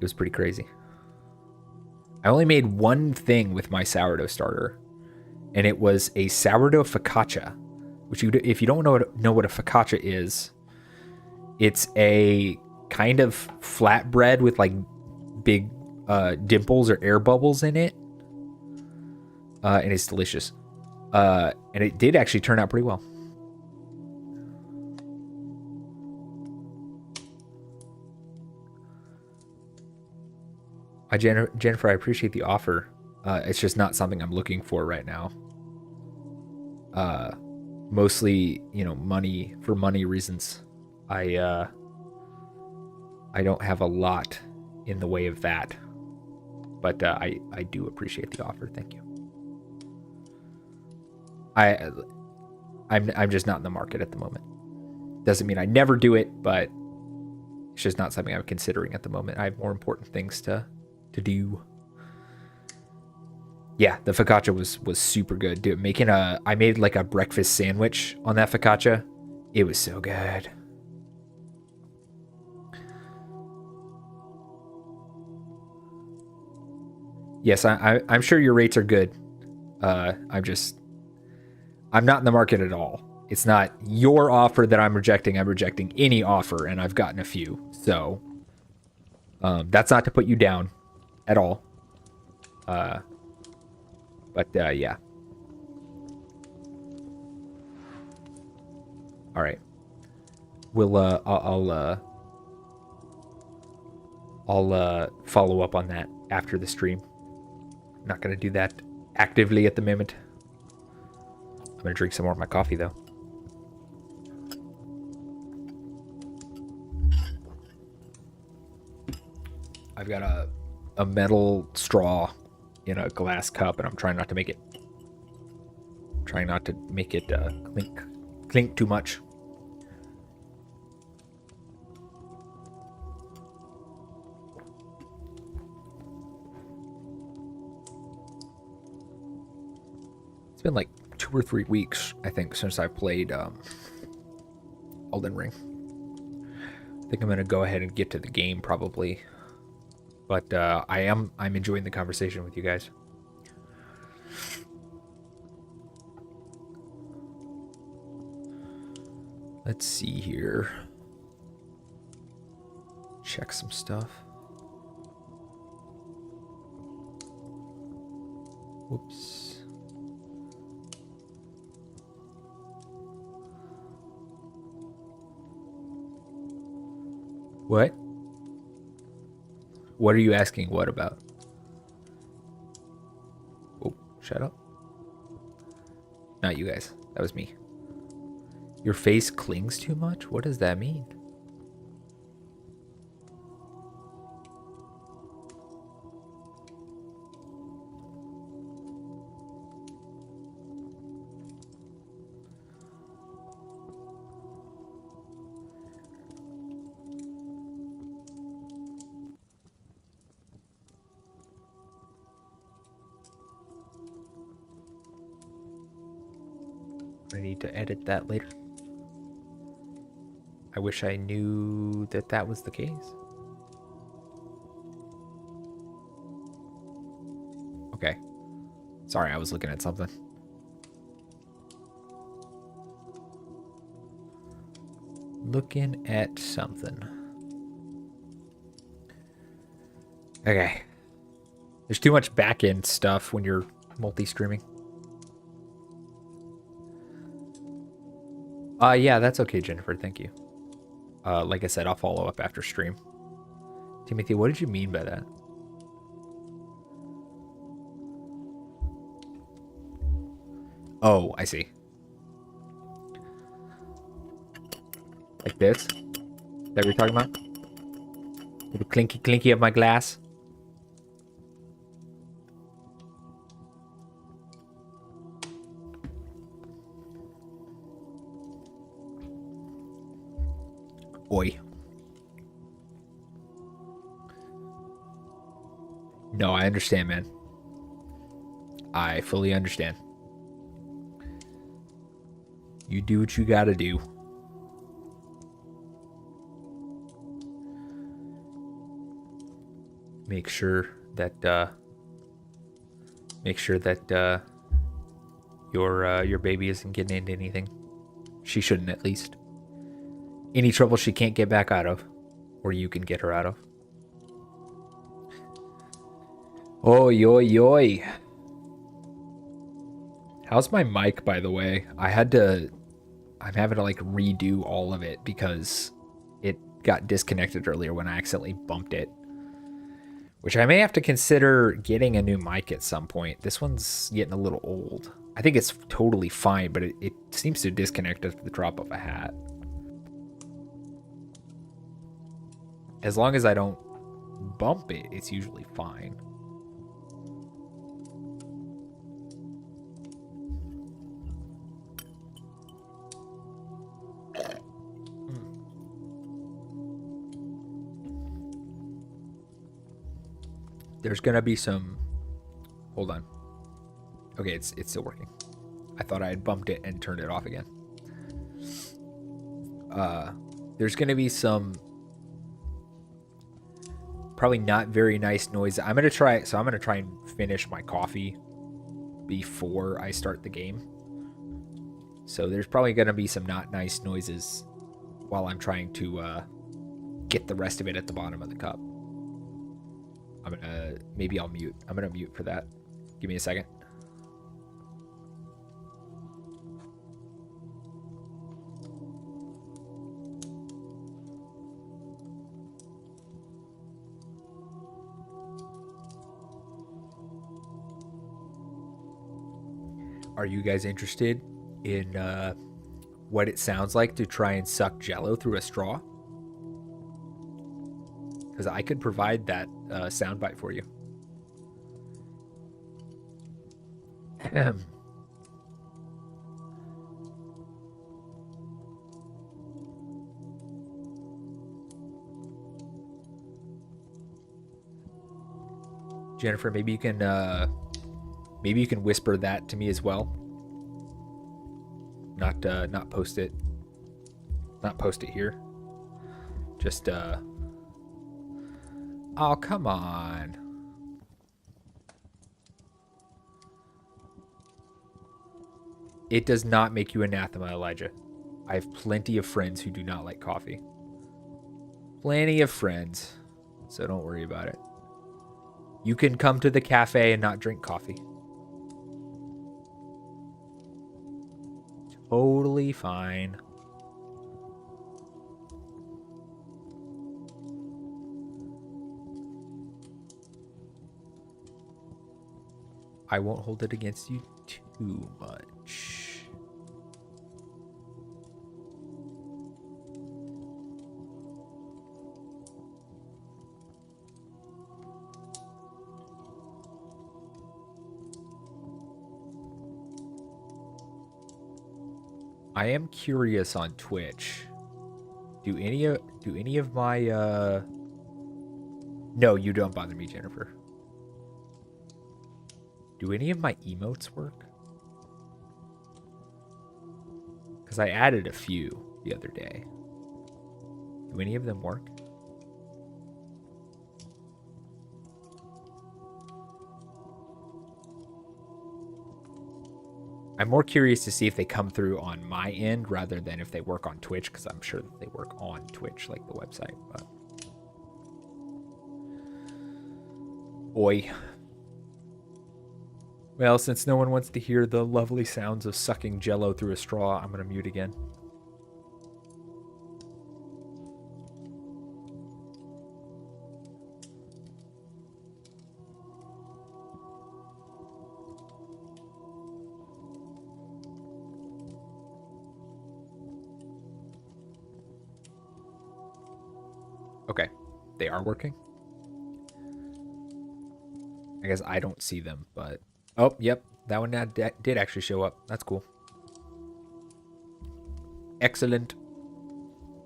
was pretty crazy. I only made one thing with my sourdough starter, and it was a sourdough focaccia, which if you don't know what a focaccia is, it's a kind of flatbread with like big dimples or air bubbles in it, and it's delicious. And it did actually turn out pretty well. Jennifer, I appreciate the offer. It's just not something I'm looking for right now. Mostly, money reasons. I don't have a lot in the way of that, but I do appreciate the offer. Thank you. I'm just not in the market at the moment. Doesn't mean I never do it, but it's just not something I'm considering at the moment. I have more important things to do. Yeah, the focaccia was super good, dude. I made like a breakfast sandwich on that focaccia. It was so good. Yes, I'm sure your rates are good. I'm not in the market at all. It's not your offer that I'm rejecting. I'm rejecting any offer, and I've gotten a few. So that's not to put you down at all. But yeah. All right. I'll follow up on that after the stream. Not going to do that actively at the moment. I'm gonna drink some more of my coffee though. I've got a metal straw in a glass cup, and I'm trying not to make it clink too much. It's been like 2 or 3 weeks, I think, since I played Elden Ring. I think I'm gonna go ahead and get to the game probably, but I'm enjoying the conversation with you guys. Let's see here. Check some stuff. Whoops. What? What are you asking what about? Oh, shut up. Not you guys. That was me. Your face clings too much? What does that mean? I need to edit that later. I wish I knew that that was the case. Okay. Sorry, I was looking at something. Looking at something. Okay. There's too much back-end stuff when you're multi-streaming. Yeah, that's okay, Jennifer. Thank you. Like I said, I'll follow up after stream. Timothy, what did you mean by that? Oh, I see. Like this? That we're talking about? Little clinky clinky of my glass. Oi. No, I understand, man. I fully understand. You do what you gotta do. Make sure that your baby isn't getting into anything. She shouldn't, at least. Any trouble she can't get back out of, or you can get her out of. Oi, oi, oi. How's my mic, by the way? I'm having to like redo all of it because it got disconnected earlier when I accidentally bumped it. Which I may have to consider getting a new mic at some point. This one's getting a little old. I think it's totally fine, but it seems to disconnect at the drop of a hat. As long as I don't bump it, it's usually fine. There's gonna be some... Hold on. Okay, it's still working. I thought I had bumped it and turned it off again. There's gonna be some probably not very nice noise. I'm gonna try and finish my coffee before I start the game. So there's probably gonna be some not nice noises while I'm trying to get the rest of it at the bottom of the cup. Maybe I'll mute. I'm gonna mute for that. Give me a second. Are you guys interested in what it sounds like to try and suck Jello through a straw? Because I could provide that soundbite for you. Jennifer, maybe you can whisper that to me as well. Not post it. Not post it here. Just oh, come on. It does not make you anathema, Elijah. I have plenty of friends who do not like coffee. Plenty of friends. So don't worry about it. You can come to the cafe and not drink coffee. Totally fine. I won't hold it against you too much. I am curious on Twitch. Do any of my No, you don't bother me, Jennifer. Do any of my emotes work? Because I added a few the other day. Do any of them work? I'm more curious to see if they come through on my end rather than if they work on Twitch, because I'm sure that they work on Twitch, like the website. But boy. Well, since no one wants to hear the lovely sounds of sucking Jello through a straw, I'm going to mute again. Okay, they are working. I guess I don't see them, but... Oh, yep, that one did actually show up. That's cool. Excellent.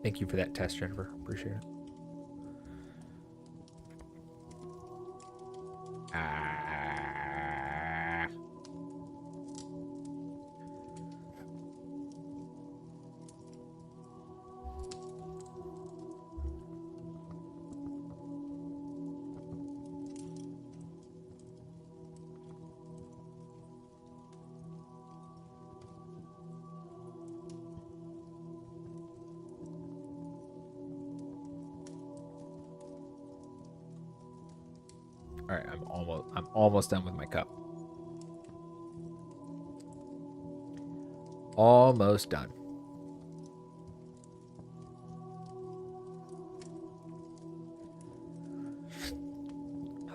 Thank you for that test, Jennifer. Appreciate it. All right, I'm almost done with my cup. Almost done.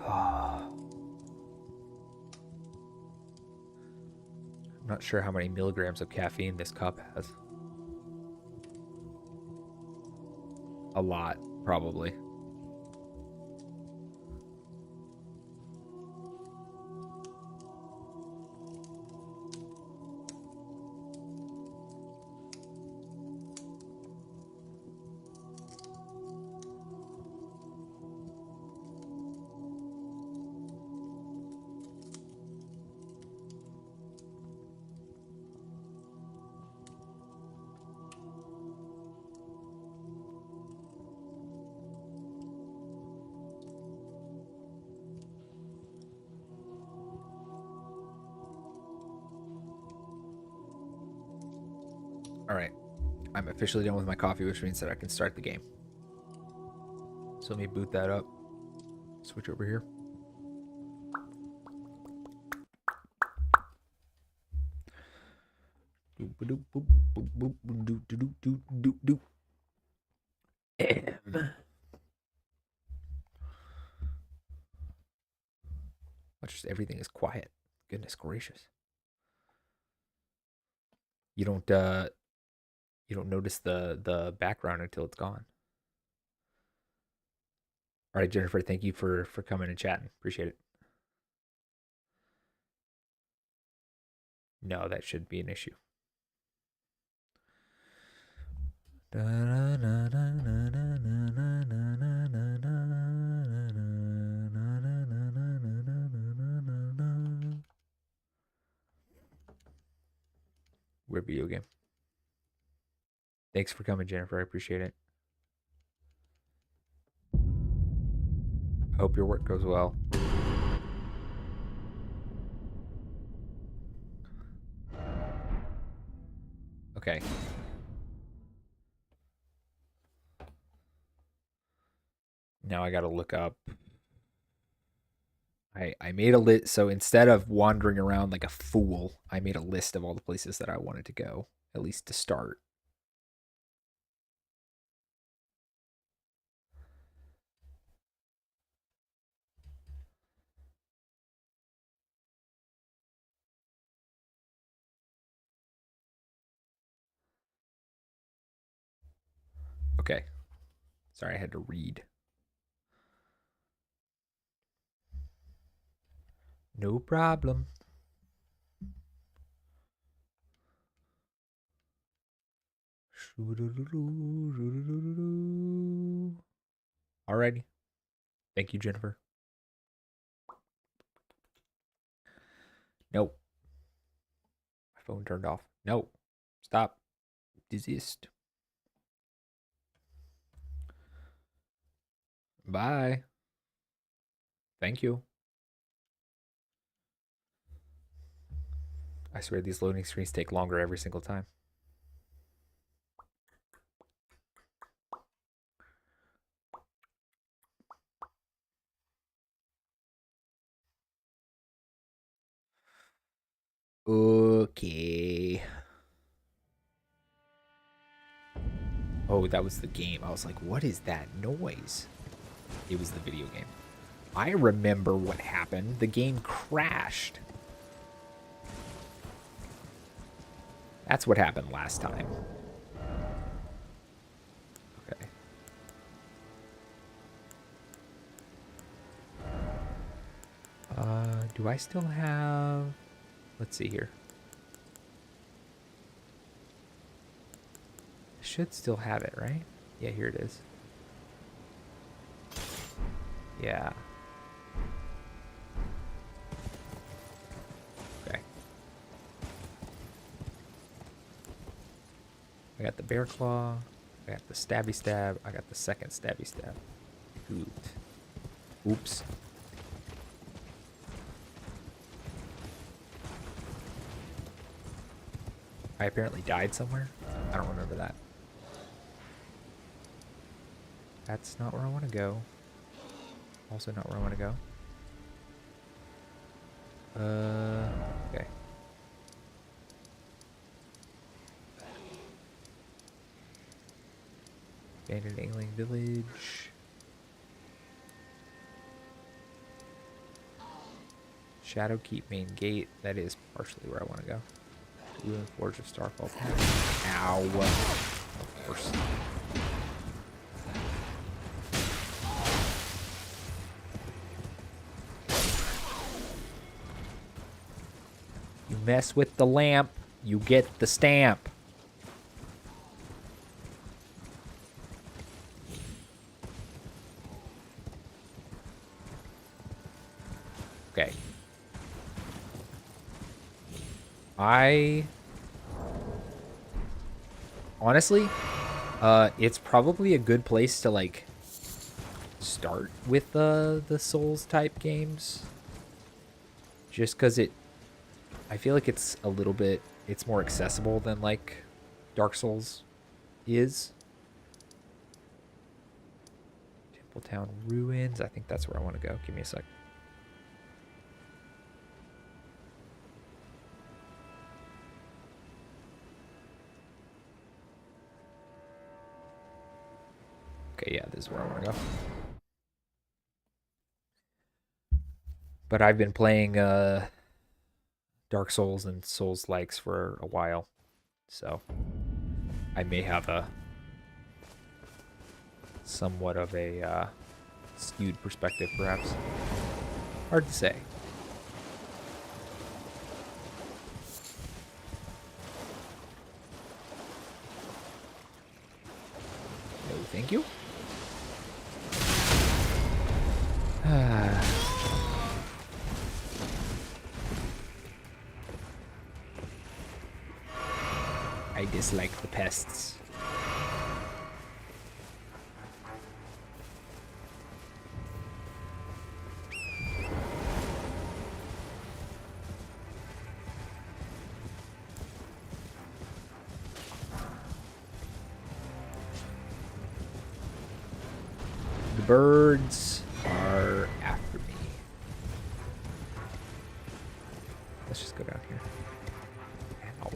I'm not sure how many milligrams of caffeine this cup has. A lot, probably. All right, I'm officially done with my coffee, which means that I can start the game. So let me boot that up. Switch over here. Watch, just everything is quiet. Goodness gracious. You don't notice the background until it's gone. All right, Jennifer, thank you for coming and chatting. Appreciate it. No, that should be an issue. Weird video game. Thanks for coming, Jennifer. I appreciate it. Hope your work goes well. Okay. Now I got to look up. I made a list. So instead of wandering around like a fool, I made a list of all the places that I wanted to go, at least to start. Okay. Sorry, I had to read. No problem. Alrighty. Thank you, Jennifer. Nope. My phone turned off. No. Stop. Desist. Bye. Thank you. I swear these loading screens take longer every single time. Okay. Oh, that was the game. I was like, what is that noise? It was the video game. I remember what happened. The game crashed. That's what happened last time. Okay. Do I still have... Let's see here. I should still have it, right? Yeah, here it is. Yeah. Okay. I got the bear claw. I got the stabby stab. I got the second stabby stab. Good. Oops. I apparently died somewhere. I don't remember that. That's not where I want to go. Also not where I want to go. Okay. Abandoned alien village. Shadowkeep main gate. That is partially where I want to go. Ruin Forge of Starfall. Ow. Of course. You mess with the lamp, you get the stamp. Okay. Honestly, it's probably a good place to like start with the Souls type games. Just cuz I feel like it's a little bit it's more accessible than like Dark Souls is. Templetown Ruins. I think that's where I want to go. Give me a sec. Okay, yeah, this is where I want to go. But I've been playing Dark Souls and Souls likes for a while. So I may have a somewhat of a skewed perspective, perhaps. Hard to say. No, thank you. I dislike the pests. The birds are after me. Let's just go down here. Ow.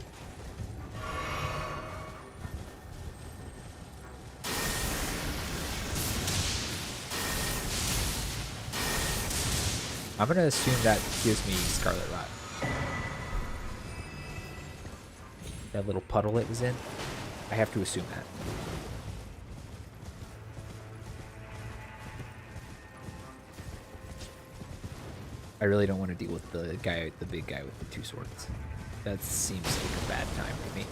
I'm gonna assume that gives me Scarlet Rot. That little puddle it was in. I have to assume that. I really don't want to deal with the big guy with the 2 swords. That seems like a bad time to me.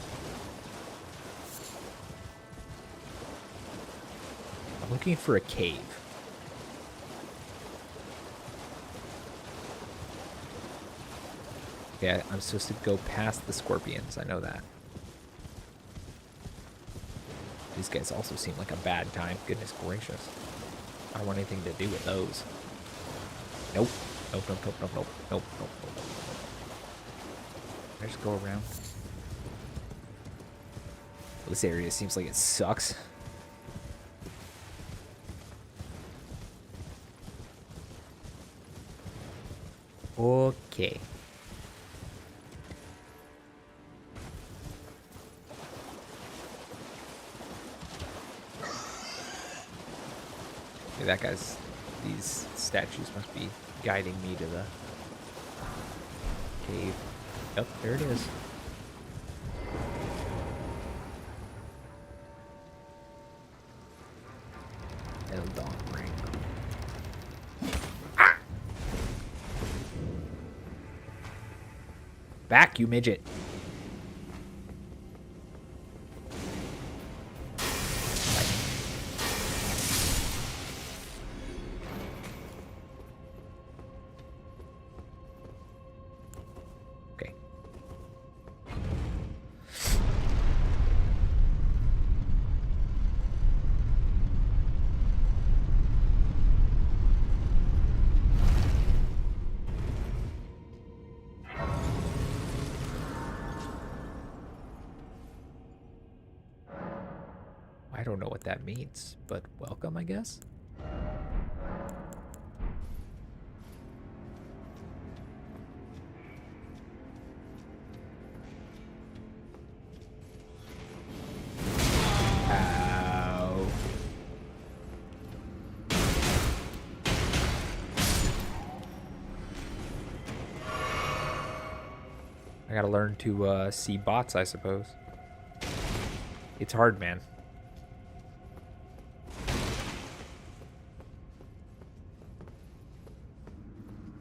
I'm looking for a cave. Yeah, I'm supposed to go past the scorpions. I know that. These guys also seem like a bad time. Goodness gracious. I don't want anything to do with those. Nope. Nope, nope, nope, nope, nope, nope, nope, nope, nope. Can I just go around? Well, this area seems like it sucks. Okay. Okay, that guy's... These statues must be guiding me to the cave. Yep, there it is. Elden Ring. Ah! Back, you midget. Okay. I don't know what that means, but welcome, I guess. Ow. I gotta learn to see bots, I suppose. It's hard, man.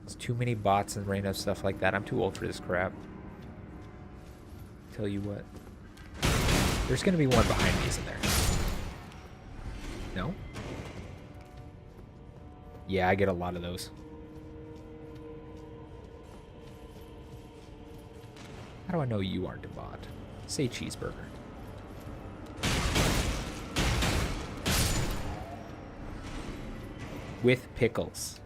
There's too many bots and random stuff like that. I'm too old for this crap. Tell you what. There's gonna be one behind me, isn't there? No? Yeah, I get a lot of those. How do I know you aren't a bot? Say cheeseburger. With pickles.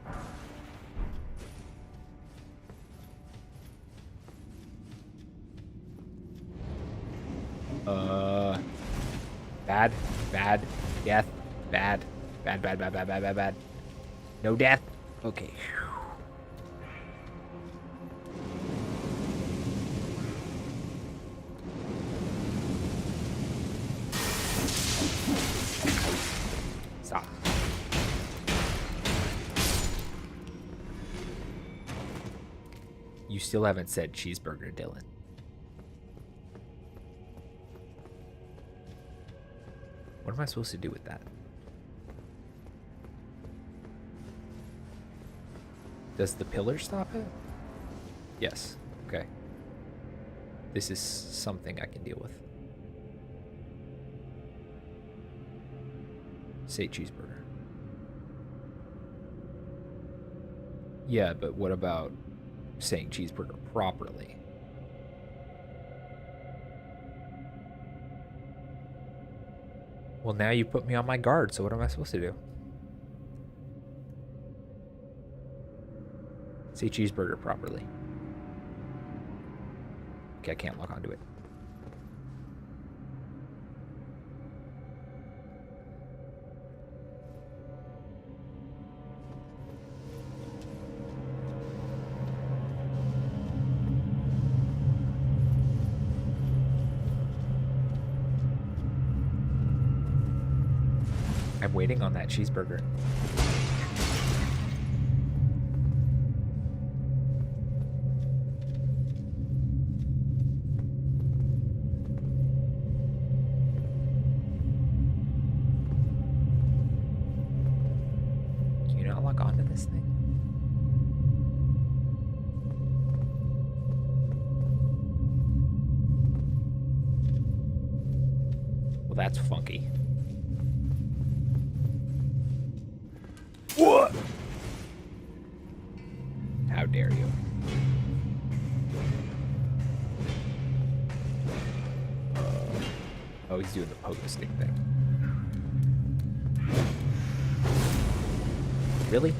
Bad, bad, death, bad, bad, bad, bad, bad, bad, bad, bad. No death? Okay. Stop. You still haven't said cheeseburger, Dylan. What am I supposed to do with that? Does the pillar stop it? Yes. Okay. This is something I can deal with. Say cheeseburger. Yeah, but what about saying cheeseburger properly? Well, now you put me on my guard, so what am I supposed to do? Say cheeseburger properly. Okay, I can't log onto it. I'm waiting on that cheeseburger. Can you not log on to this thing? Well, that's funky. What? How dare you? Oh, he's doing the pogo stick thing. Really?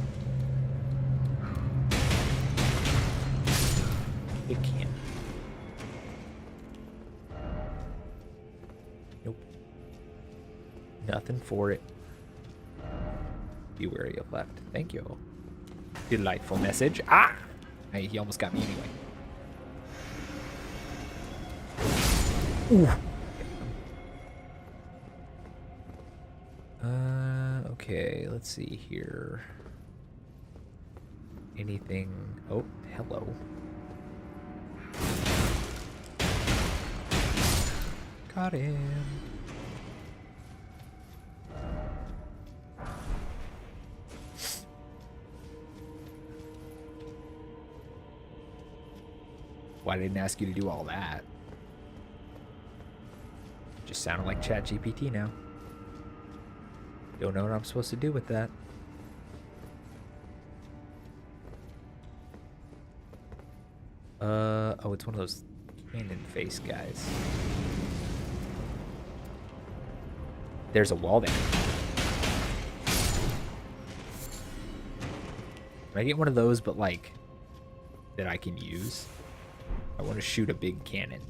It can't. Nope. Nothing for it. Be wary of left. Thank you. Delightful message. Ah! Hey, he almost got me anyway. Ooh. Okay, let's see here. Anything? Oh, hello. Got him. Why didn't I ask you to do all that? Just sounded like ChatGPT now. Don't know what I'm supposed to do with that. Oh, it's one of those cannon face guys. There's a wall there. Can I get one of those, but like, that I can use? I want to shoot a big cannon.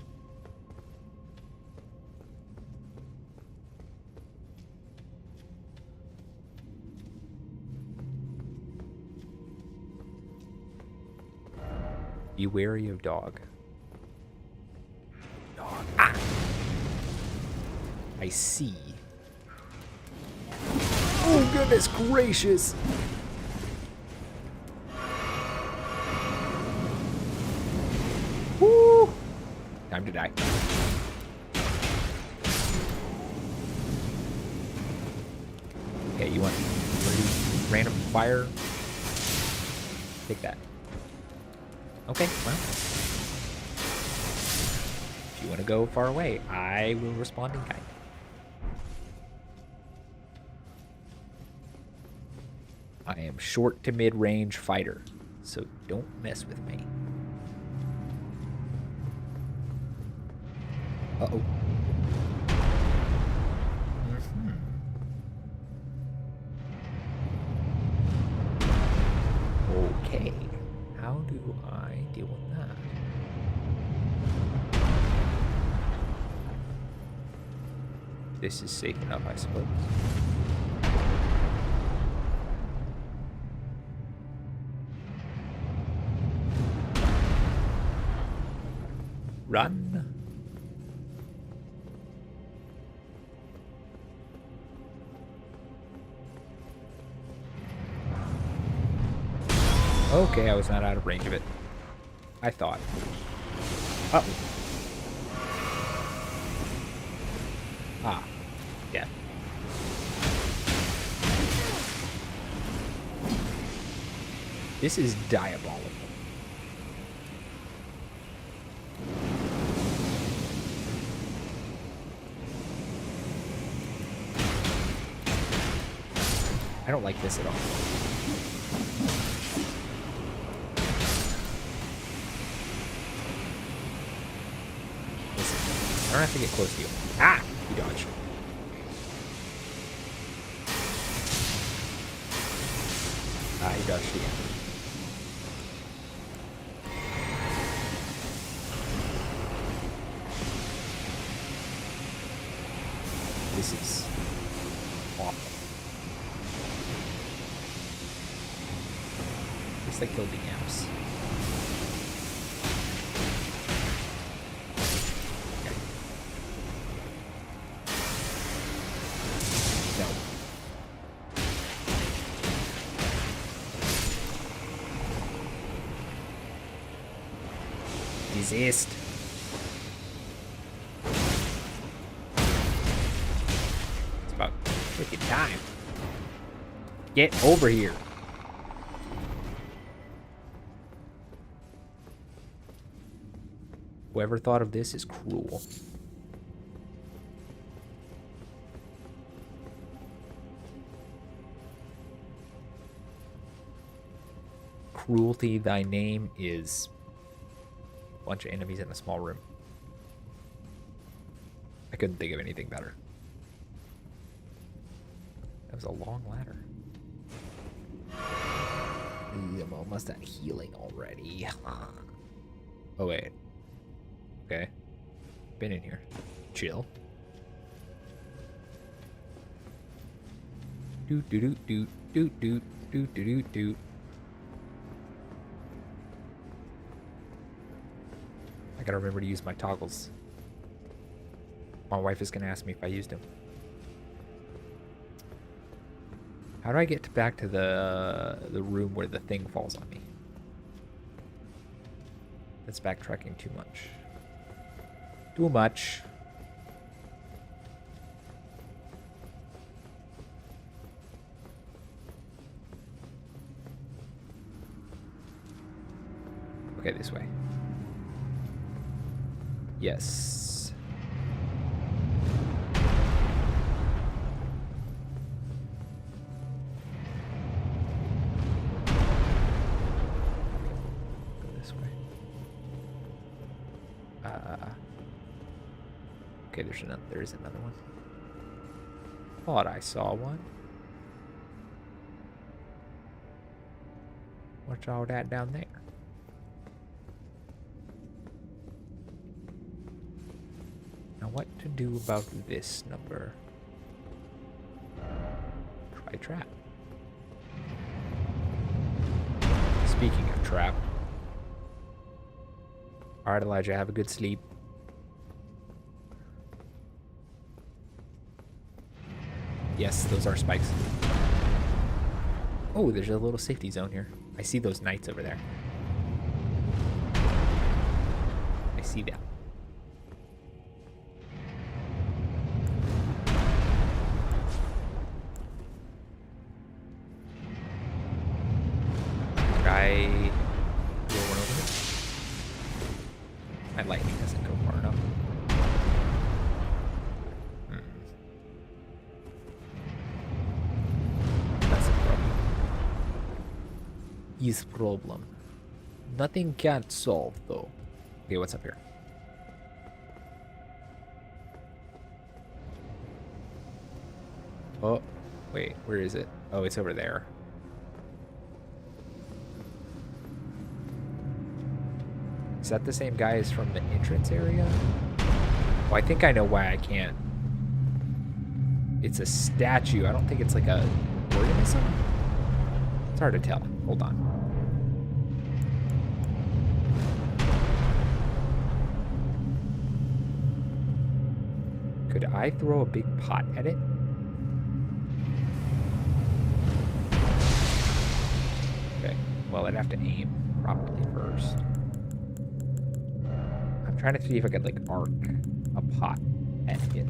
Be wary of dog. Dog. Ah! I see. Oh, goodness gracious. Woo! Time to die. Okay, you want random fire? Take that. Okay, well. If you want to go far away, I will respond in kind. I am short to mid-range fighter, so don't mess with me. Uh-oh. Okay. How do I deal with that? This is safe enough, I suppose. Run. Okay, I was not out of range of it. I thought. Oh. Ah. Yeah. This is diabolical. I don't like this at all. Listen, I don't have to get close to you. Ah! You dodged. Ah, you dodged again. This is awful. At least I killed the imps. Okay. No. Resist. It's about freaking time. Get over here. Whoever thought of this is cruel. Cruelty, thy name is a bunch of enemies in a small room. I couldn't think of anything better. That was a long ladder. I'm almost at healing already. Oh, wait. Okay. Been in here. Chill. Doot doot doot doot doot doot doot doot doot. I gotta remember to use my toggles. My wife is gonna ask me if I used them. How do I get back to the room where the thing falls on me? That's backtracking too much. Too much. Okay, this way. Yes. Go this way. Okay, there is another one. Thought I saw one. What's all that down there? Now what to do about this number? Try trap. Speaking of trap. Alright, Elijah, have a good sleep. Yes, those are spikes. Oh, there's a little safety zone here. I see those knights over there. I see them. Try roll one over here. My lightning doesn't go far enough. That's a problem. Is problem. Nothing can't solve though. Okay, what's up here? Oh, wait, where is it? Oh, it's over there. Is that the same guy as from the entrance area? Oh, I think I know why I can't. It's a statue. I don't think it's like a organism. It's hard to tell. Hold on. Could I throw a big pot at it? Okay. Well, I'd have to aim properly first. I'm trying to see if I could, like, arc a pot at it.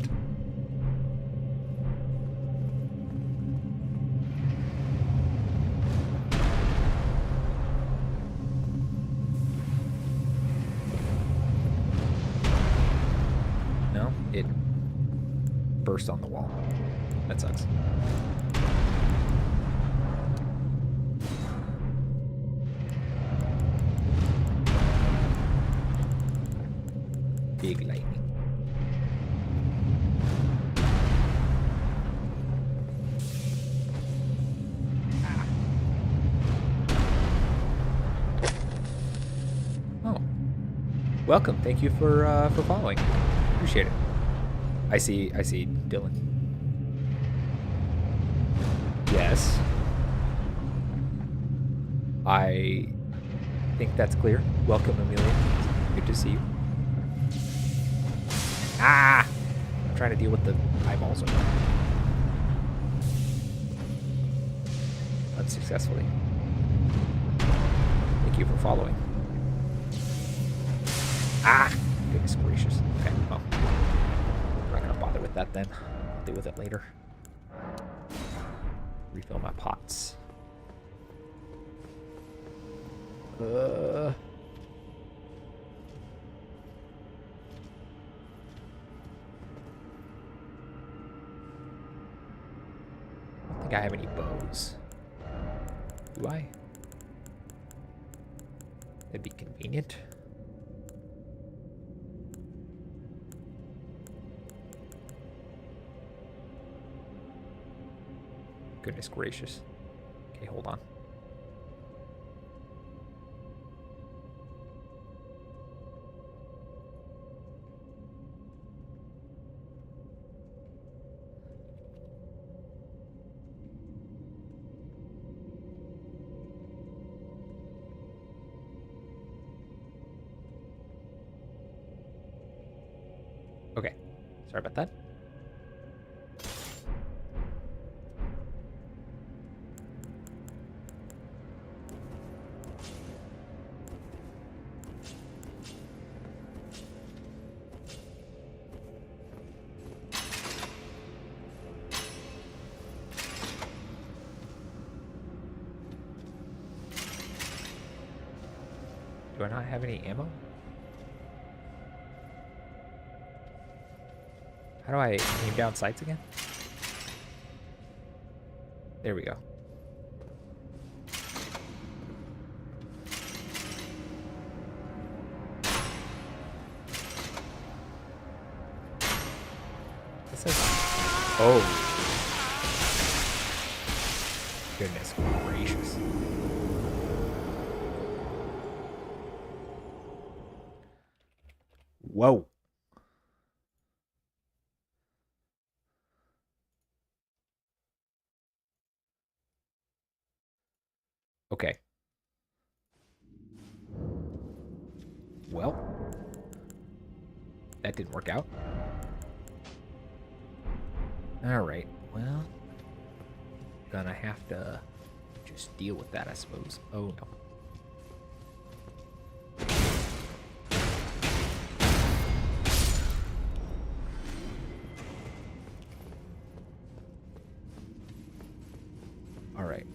it burst on the wall. That sucks. Big lightning. Ah. Oh. Welcome. Thank you for following. Appreciate it. I see Dylan. Yes. I think that's clear. Welcome, Amelia. Good to see you. Ah! I'm trying to deal with the eyeballs. Unsuccessfully. Thank you for following. Ah! Goodness gracious. Okay, well. I'm not gonna bother with that then. I'll deal with it later. Refill my pots. I don't think I have any bows. Do I? That'd be convenient. Goodness gracious. Okay, hold on. Okay, sorry about that. Do I not have any ammo? How do I aim down sights again? There we go. This is... Oh. Goodness gracious. Whoa. Okay. Well, that didn't work out. All right. Well, gonna have to just deal with that, I suppose. Oh no. All right.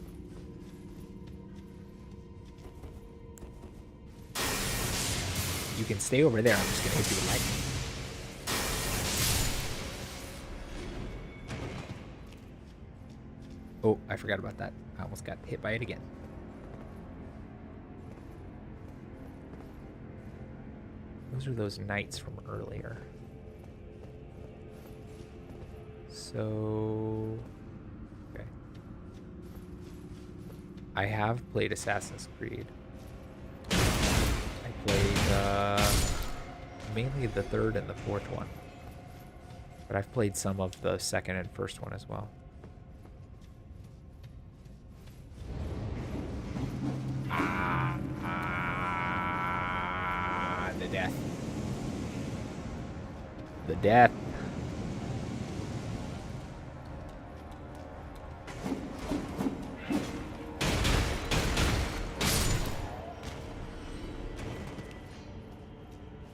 You can stay over there. I'm just gonna hit you with lightning. Oh, I forgot about that. I almost got hit by it again. Those are those knights from earlier. So... Okay. I have played Assassin's Creed. I played mainly the third and the fourth one. But I've played some of the second and first one as well. The death. The death.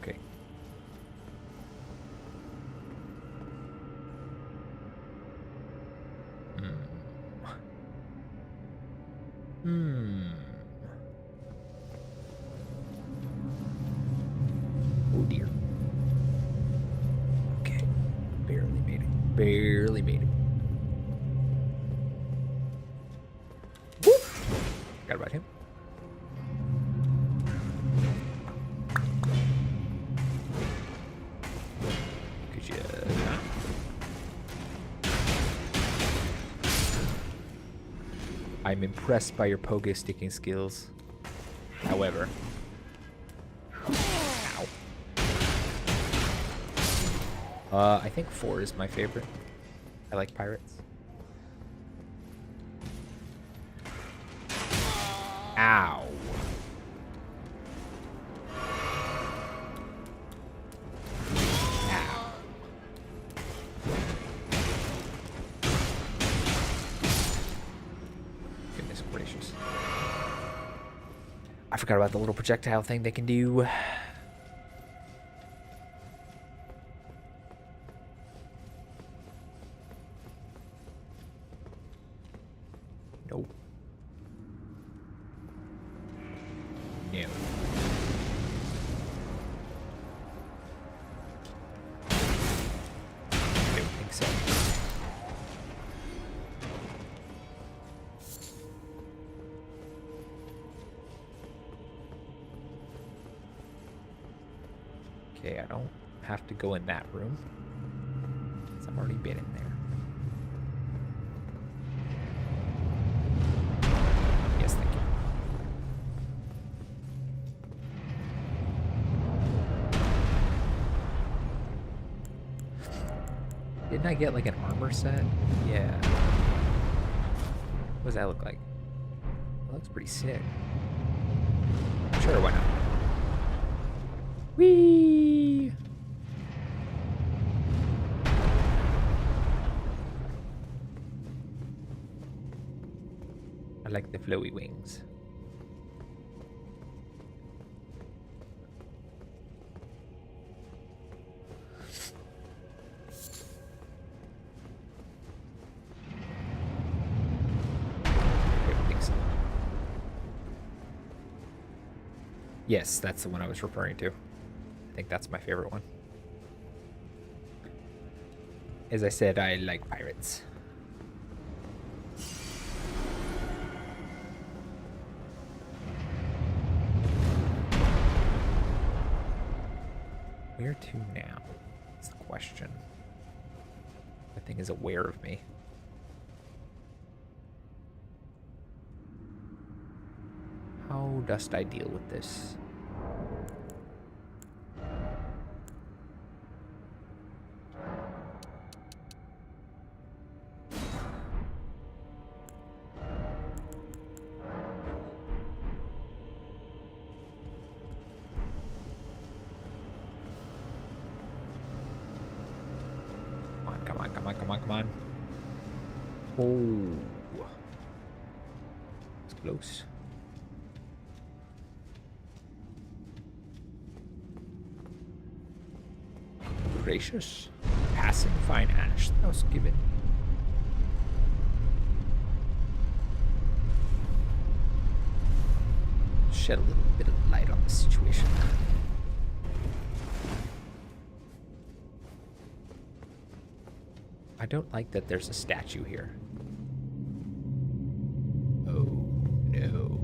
Okay. Oh dear. Okay. Barely made it. Woo! Forgot about him. Could you not? I'm impressed by your pogo sticking skills. However. Ow. I think 4 is my favorite. I like pirates. Ow. Ow. Goodness gracious. I forgot about the little projectile thing they can do. Nope. No. I don't think so. Okay, I don't have to go in that room. I've already been in there. Yes, thank you. Didn't I get like an armor set? Yeah. What does that look like? That looks pretty sick. Sure, why not? Whee! I like the flowy wings. I think so. Yes, that's the one I was referring to. I think that's my favorite one. As I said, I like pirates. Where to now? That's the question. That thing is aware of me. How dost I deal with this? Come on, come on, come on, come on. Oh. It's close. Gracious. Passing fine ash. That was given. Shed a little bit of light on the situation. I don't like that there's a statue here. Oh, no.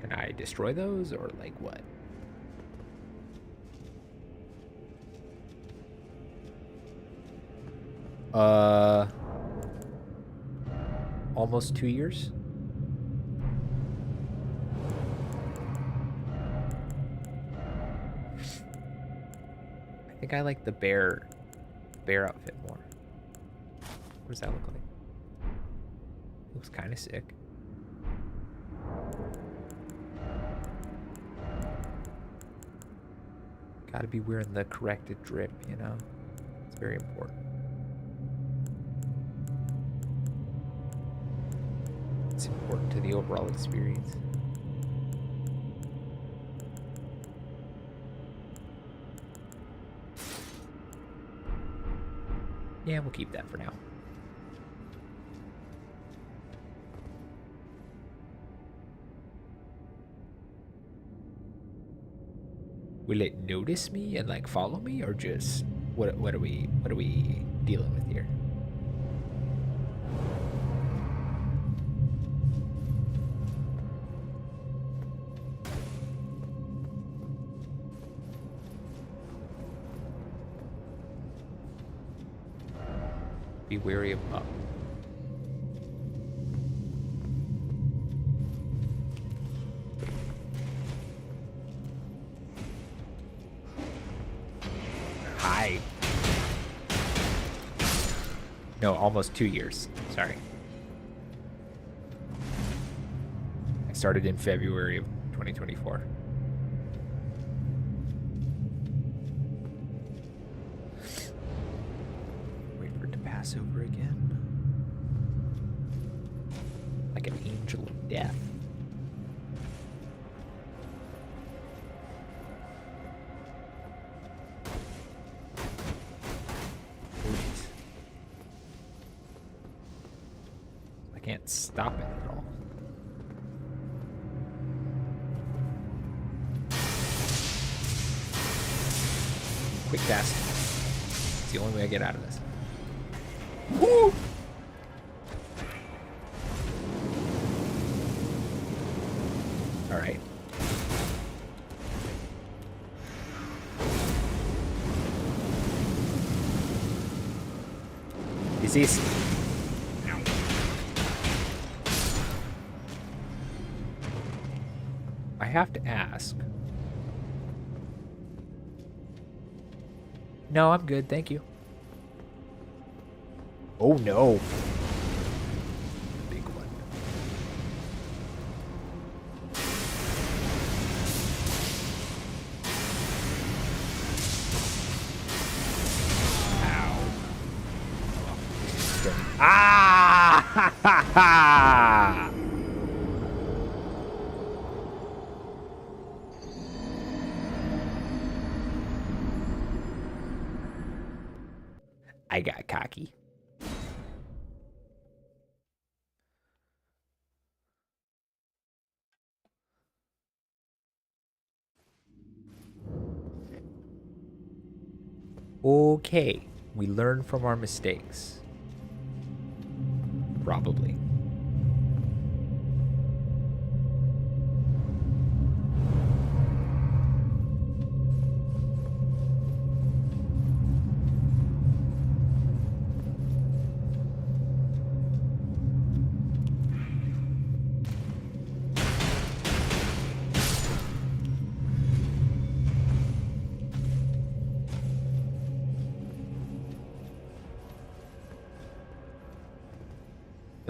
Can I destroy those or like what? Almost 2 years. I think I like the bear outfit more. What does that look like? Looks kind of sick. Gotta be wearing the corrected drip, you know? It's very important. It's important to the overall experience. Yeah, we'll keep that for now. Will it notice me and like follow me, or just what are we dealing with here? Be wary of up. Hi. No, almost 2 years. Sorry. I started in February of 2024. Wait for it to pass over again. Like an angel of death. Can't stop it at all. Quick fast. It's the only way I get out of this. Woo! All right. Is this? I have to ask. No, I'm good, thank you. Oh no. Big one. Ow. Ah! Ha ha ha! I got cocky. Okay, we learn from our mistakes. Probably.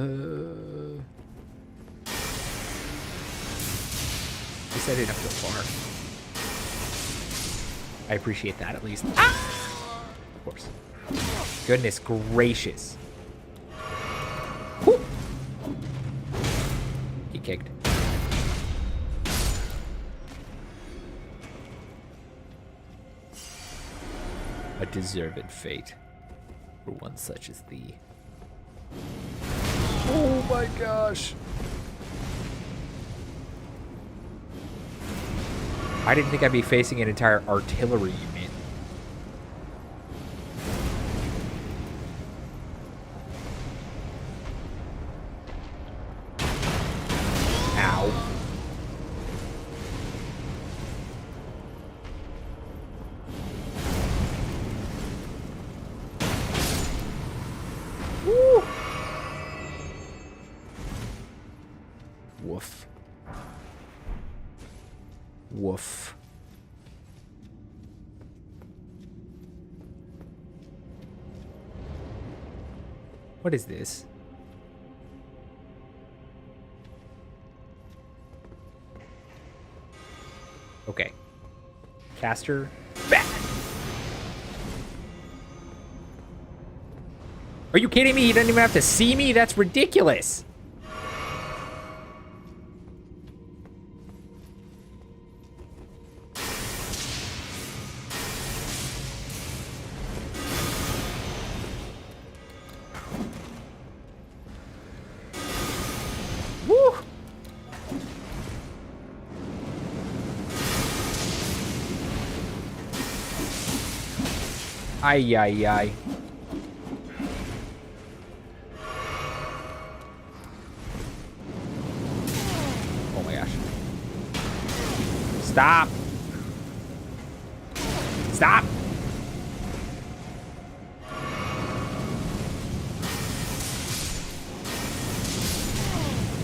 At least I didn't have to go far. I appreciate that at least. Ah! Of course. Goodness gracious. Whew. He kicked. A deserved fate for one such as thee. Oh my gosh. I didn't think I'd be facing an entire artillery unit. Ow. Woo. Woof. Woof. What is this? Okay. Caster. Bat. Are you kidding me? You don't even have to see me? That's ridiculous. Ay, ay, ay. Oh my gosh. Stop. Stop.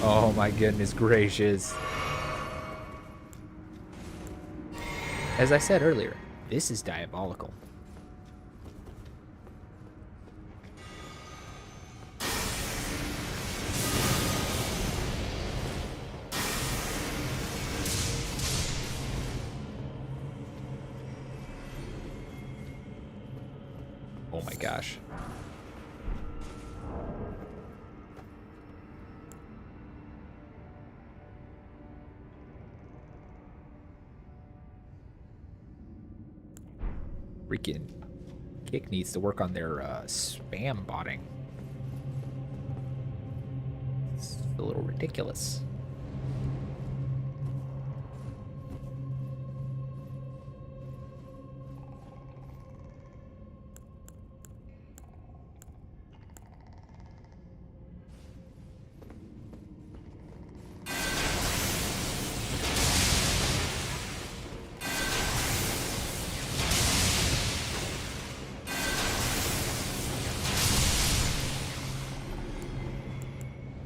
Oh my goodness gracious. As I said earlier, this is diabolical. Oh my gosh. Freaking Kick needs to work on their spam botting. It's a little ridiculous.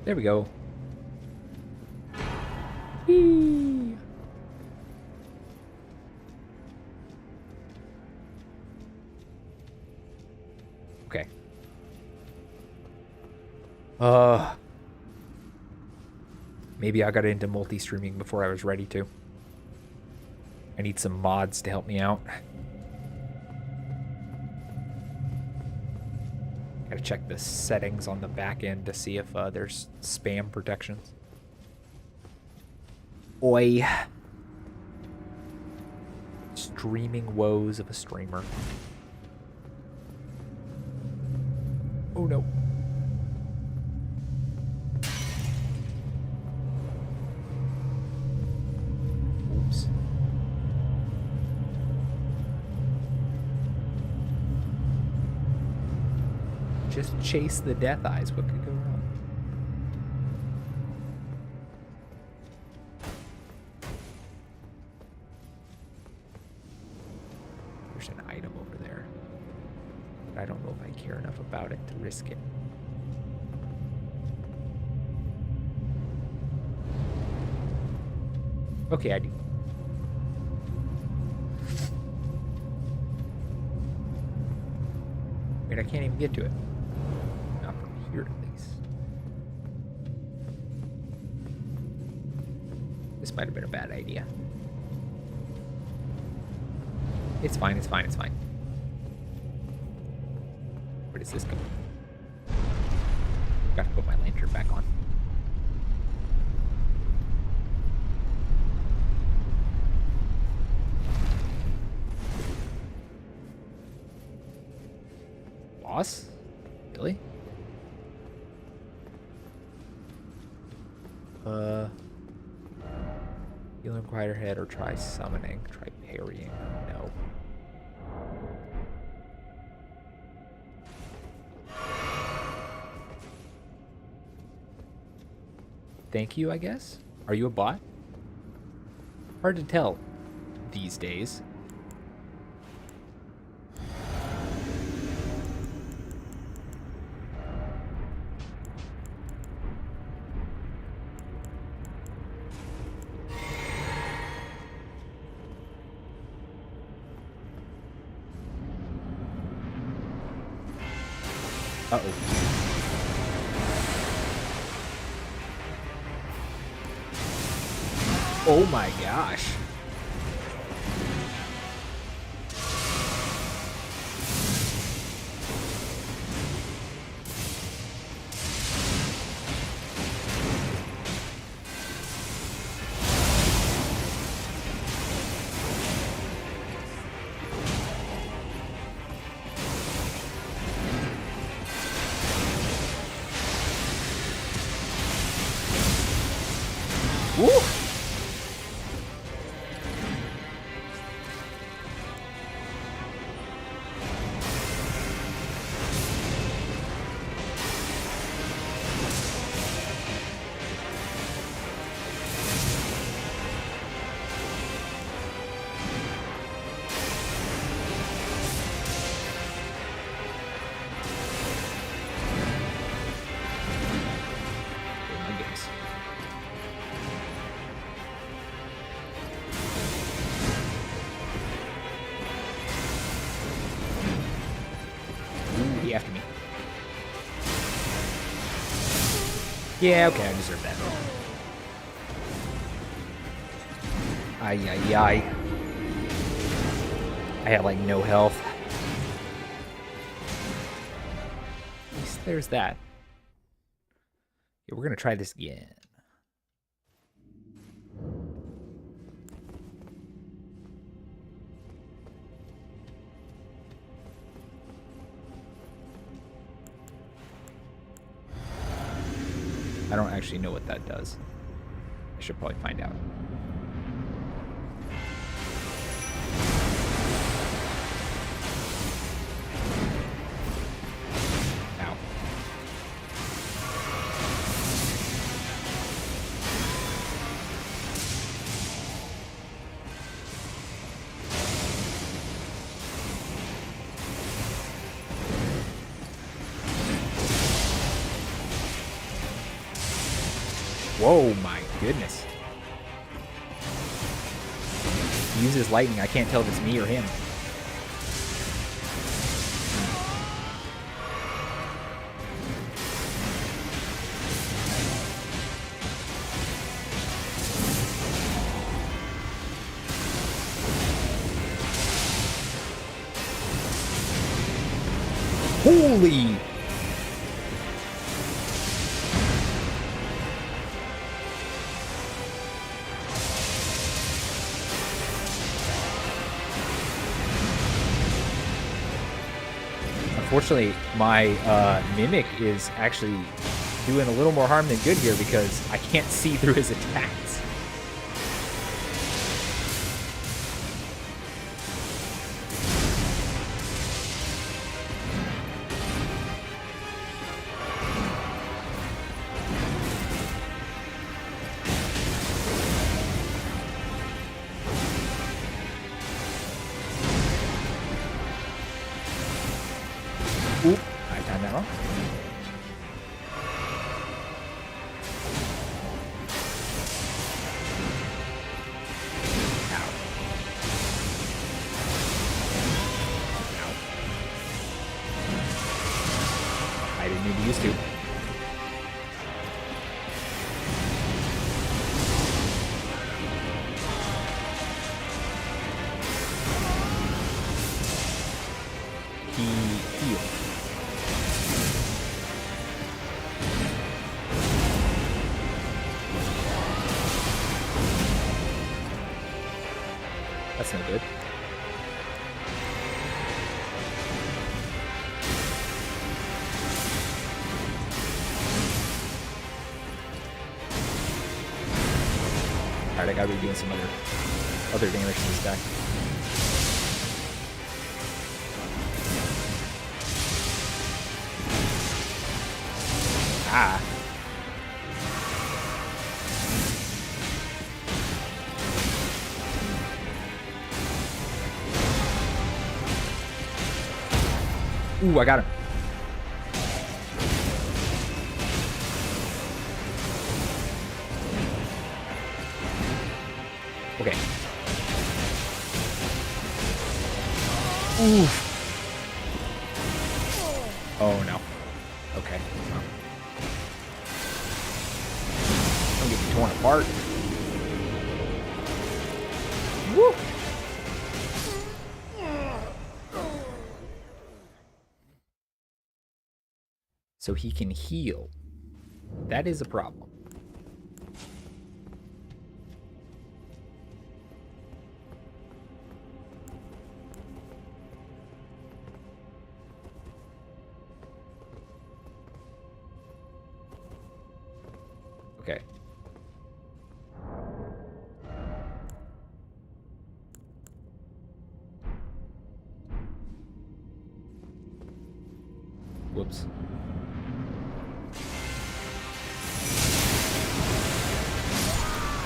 There we go. Whee! Okay. Maybe I got into multi-streaming before I was ready to. I need some mods to help me out. Gotta check the settings on the back end to see if there's spam protections. Oi. Streaming woes of a streamer. Oh no. Oops. Just chase the death eyes. What could go wrong? There's an item over there. But I don't know if I care enough about it to risk it. Okay, I do. Wait, I can't even get to it. Not from here, at least. This might have been a bad idea. It's fine, it's fine, it's fine. Where does this go? Gotta put my lantern back on. Boss? Really? Heal and quiet her head or try summoning. Try parrying. No. Thank you, I guess? Are you a bot? Hard to tell these days. Uh-oh. Oh my gosh. Woo! Yeah, okay, I deserve that. Ay, ay, ay. I had, like, no health. At least there's that. Yeah, we're gonna try this again. I don't actually know what that does. I should probably find out. Ow. Whoa, my goodness. He uses lightning. I can't tell if it's me or him. Holy! Unfortunately, my Mimic is actually doing a little more harm than good here because I can't see through his attacks. Oop, I timed that wrong. Ow. Ow. I didn't need to use to. He healed. That's no good. Alright, I gotta be doing some other damage to this guy. Ah. Ooh, I got him. Okay. Oof. Oh, no. Okay. Well. Don't get me torn apart. Woo! So he can heal. That is a problem. Okay. Whoops.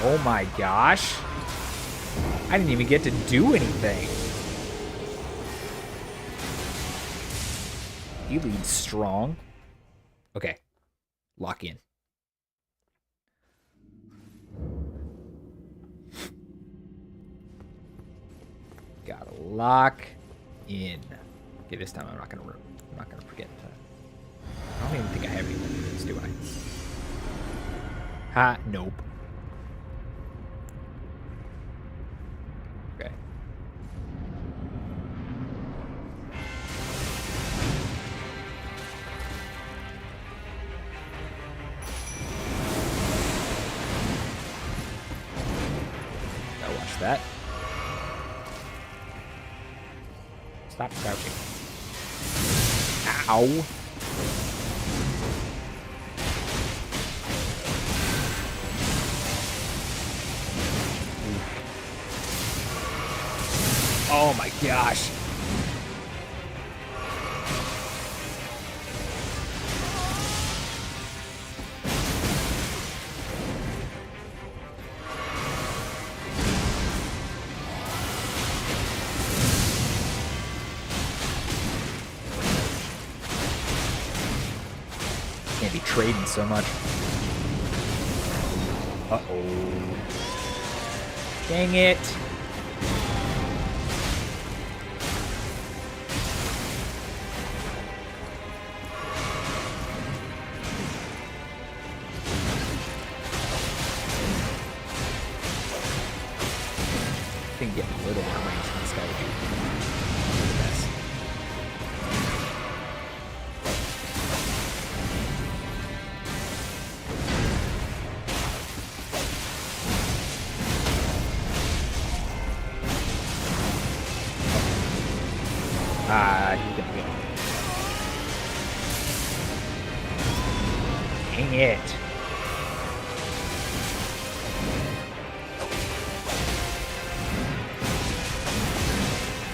Oh my gosh. I didn't even get to do anything. He leads strong. Okay. Lock in. Gotta lock in. Okay, this time I'm not gonna forget to. I don't even think I have any more moves, do I? Ha, nope. Okay. Gotta watch that. Stop crouching. Ow. Oh my gosh. Can't be trading so much. Uh-oh. Dang it. I think getting a little more range from this guy would be the best. Ah, he's gonna go. Dang it.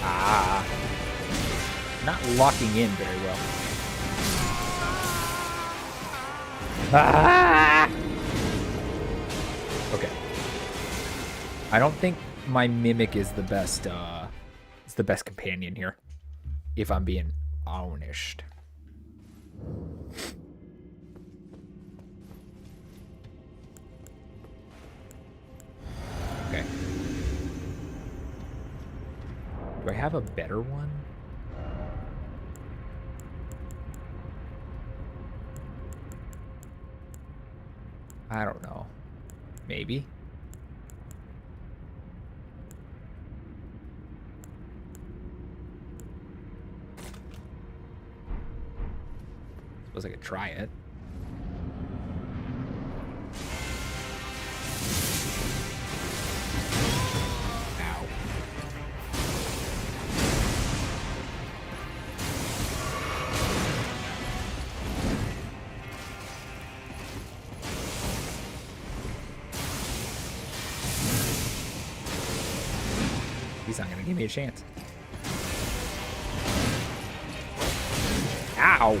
Ah. Not locking in very well. Ah! Okay. I don't think my Mimic is the best companion here. If I'm being honest. Okay. Do I have a better one? I don't know. Maybe. Suppose I could try it. Ow. He's not gonna give me a chance. Ow!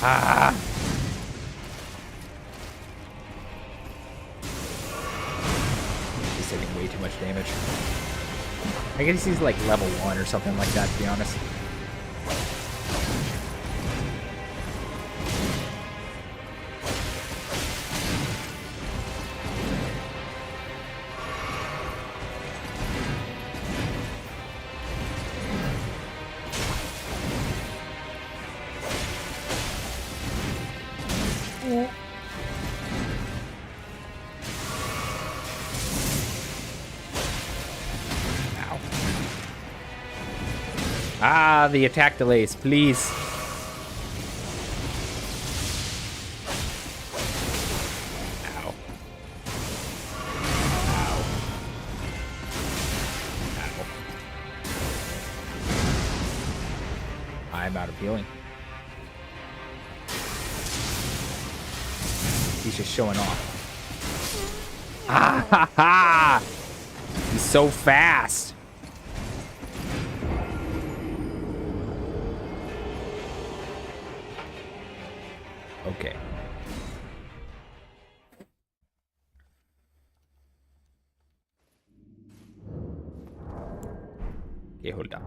Ah! He's taking way too much damage. I guess he's like level 1 or something like that, to be honest. Ah, the attack delays, please. Ow. Ow. Ow. I'm out of healing. He's just showing off. Ah ha ha! He's so fast. Okay. Okay, hold on.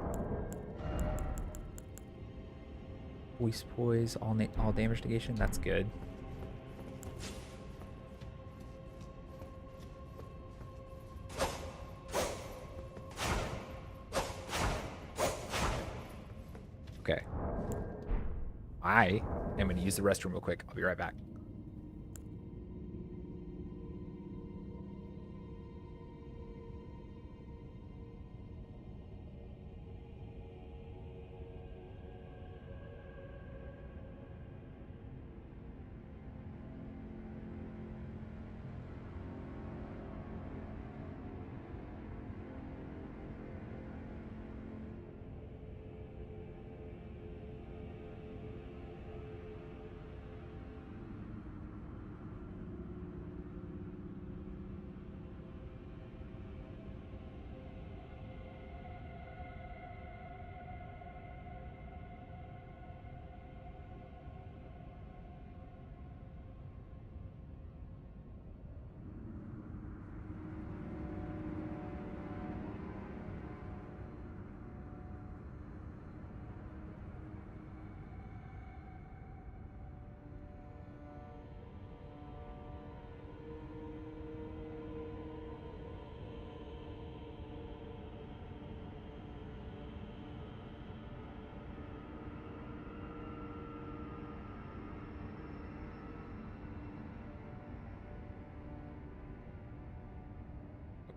Voice poise, all damage negation. That's good. Okay. I am going to use the restroom real quick. I'll be right back.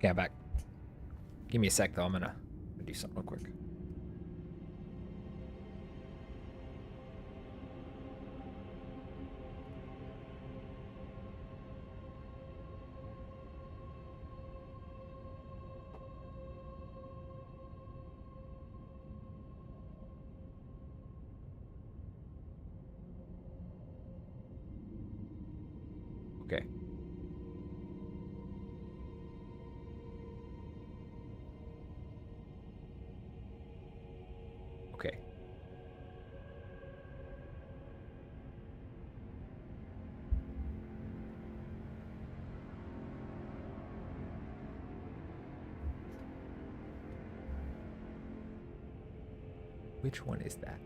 Okay, I'm back. Give me a sec, though. I'm gonna do something real quick. Okay. Okay. Which one is that?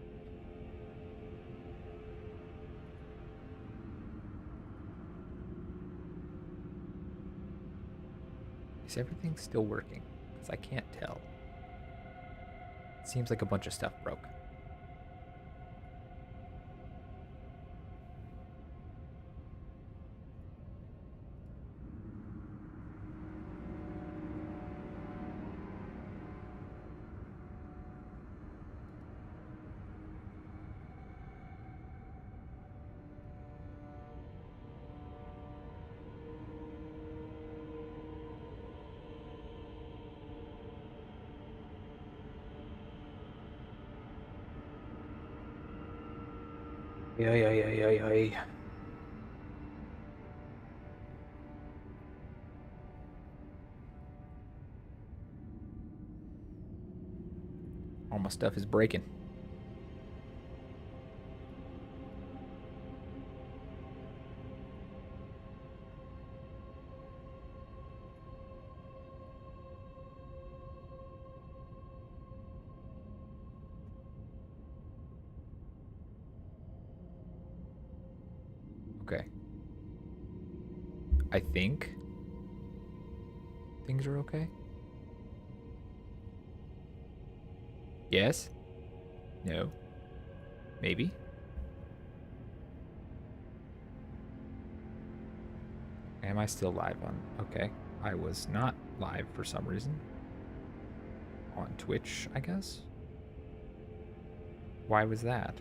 Is everything still working? Because I can't tell. It seems like a bunch of stuff broke. Yeah. All my stuff is breaking. Okay. I think things are okay. Yes? No? Maybe? Am I still live on? Okay. I was not live for some reason. On Twitch, I guess? Why was that?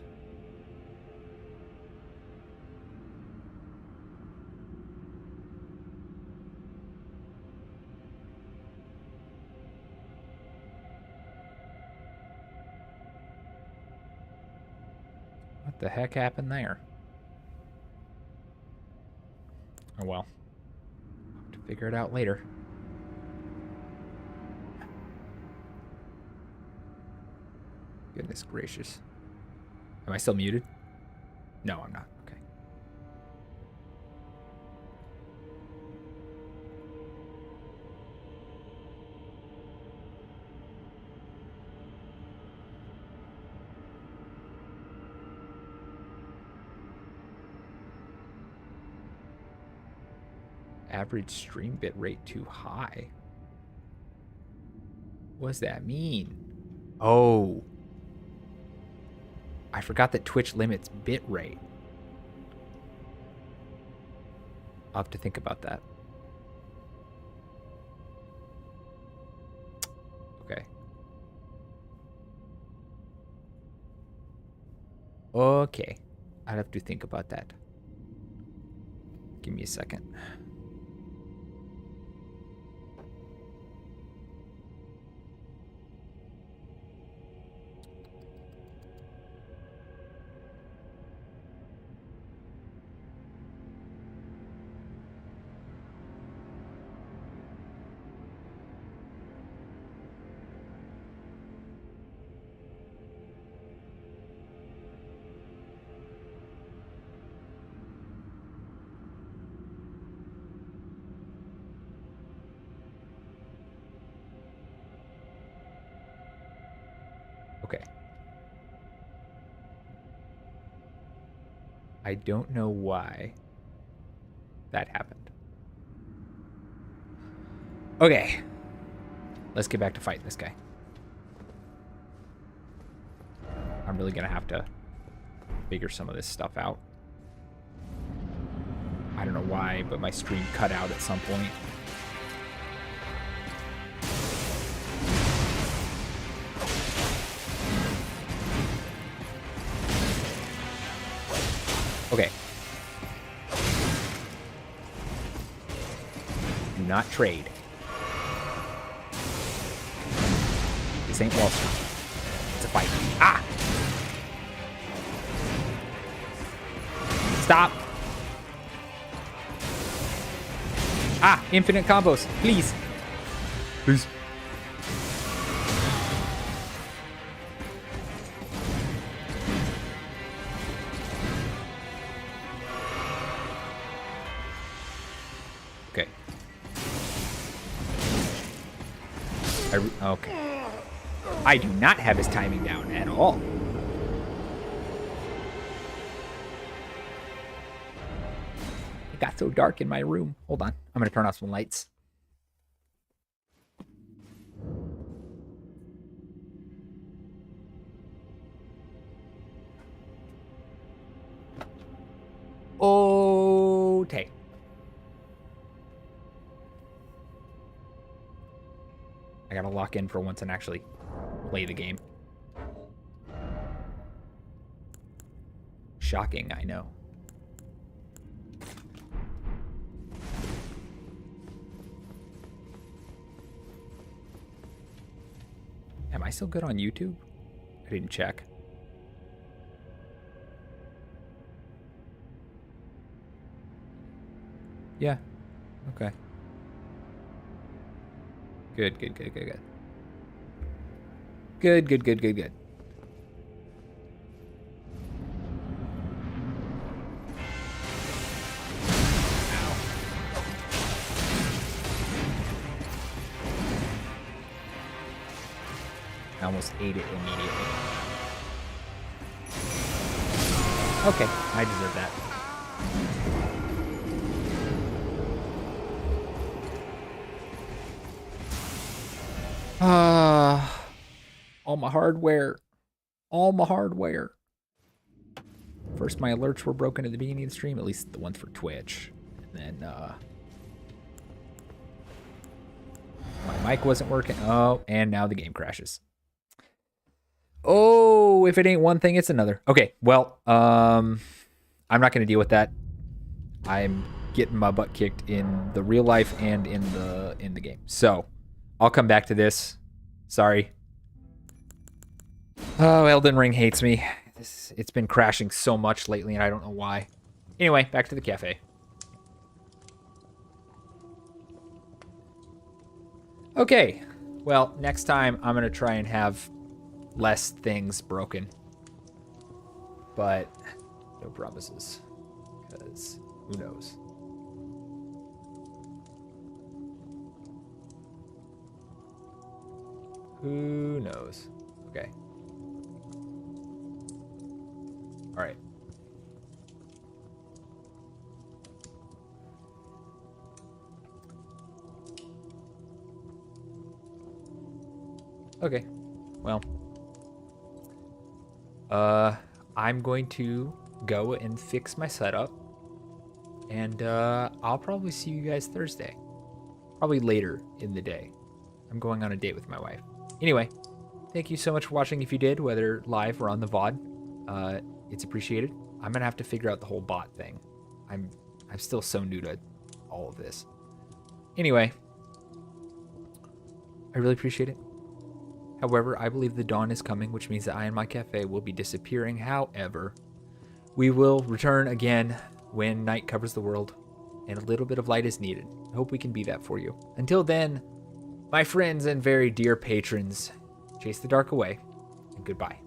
What the heck happened there? Oh well. I'll have to figure it out later. Goodness gracious. Am I still muted? No, I'm not. Okay. Average stream bit rate too high. What does that mean? Oh. I forgot that Twitch limits bit rate. I'll have to think about that. Okay. Okay. I'll have to think about that. Give me a second. Okay. I don't know why that happened. Okay. Let's get back to fighting this guy. I'm really gonna have to figure some of this stuff out. I don't know why, but my stream cut out at some point. Okay. Do not trade. This ain't Wall Street. It's a fight. Ah! Stop! Ah! Infinite combos. Please. Please. Okay. Okay. I do not have his timing down at all. It got so dark in my room. Hold on. I'm going to turn off some lights. Okay. I gotta lock in for once and actually play the game. Shocking, I know. Am I still good on YouTube? I didn't check. Yeah. Okay. Good, good, good, good, good. Good, good, good, good, good. Ow. I almost ate it immediately. Okay, I deserve that. All my hardware. All my hardware. First, my alerts were broken at the beginning of the stream, at least the ones for Twitch. And then, my mic wasn't working. Oh, and now the game crashes. Oh, if it ain't one thing, it's another. Okay, well, I'm not going to deal with that. I'm getting my butt kicked in the real life and in the game. So, I'll come back to this. Sorry. Oh, Elden Ring hates me. It's been crashing so much lately, and I don't know why. Anyway, back to the cafe. Okay. Well, next time I'm going to try and have less things broken. But no promises. Because who knows? Who knows? Okay. All right. Okay. Well, I'm going to go and fix my setup, and I'll probably see you guys Thursday. Probably later in the day. I'm going on a date with my wife. Anyway, thank you so much for watching if you did, whether live or on the VOD. It's appreciated. I'm gonna have to figure out the whole bot thing. I'm still so new to all of this. Anyway, I really appreciate it. However, I believe the dawn is coming, which means that I and my cafe will be disappearing. However, we will return again when night covers the world and a little bit of light is needed. I hope we can be that for you. Until then, my friends and very dear patrons, chase the dark away, and goodbye.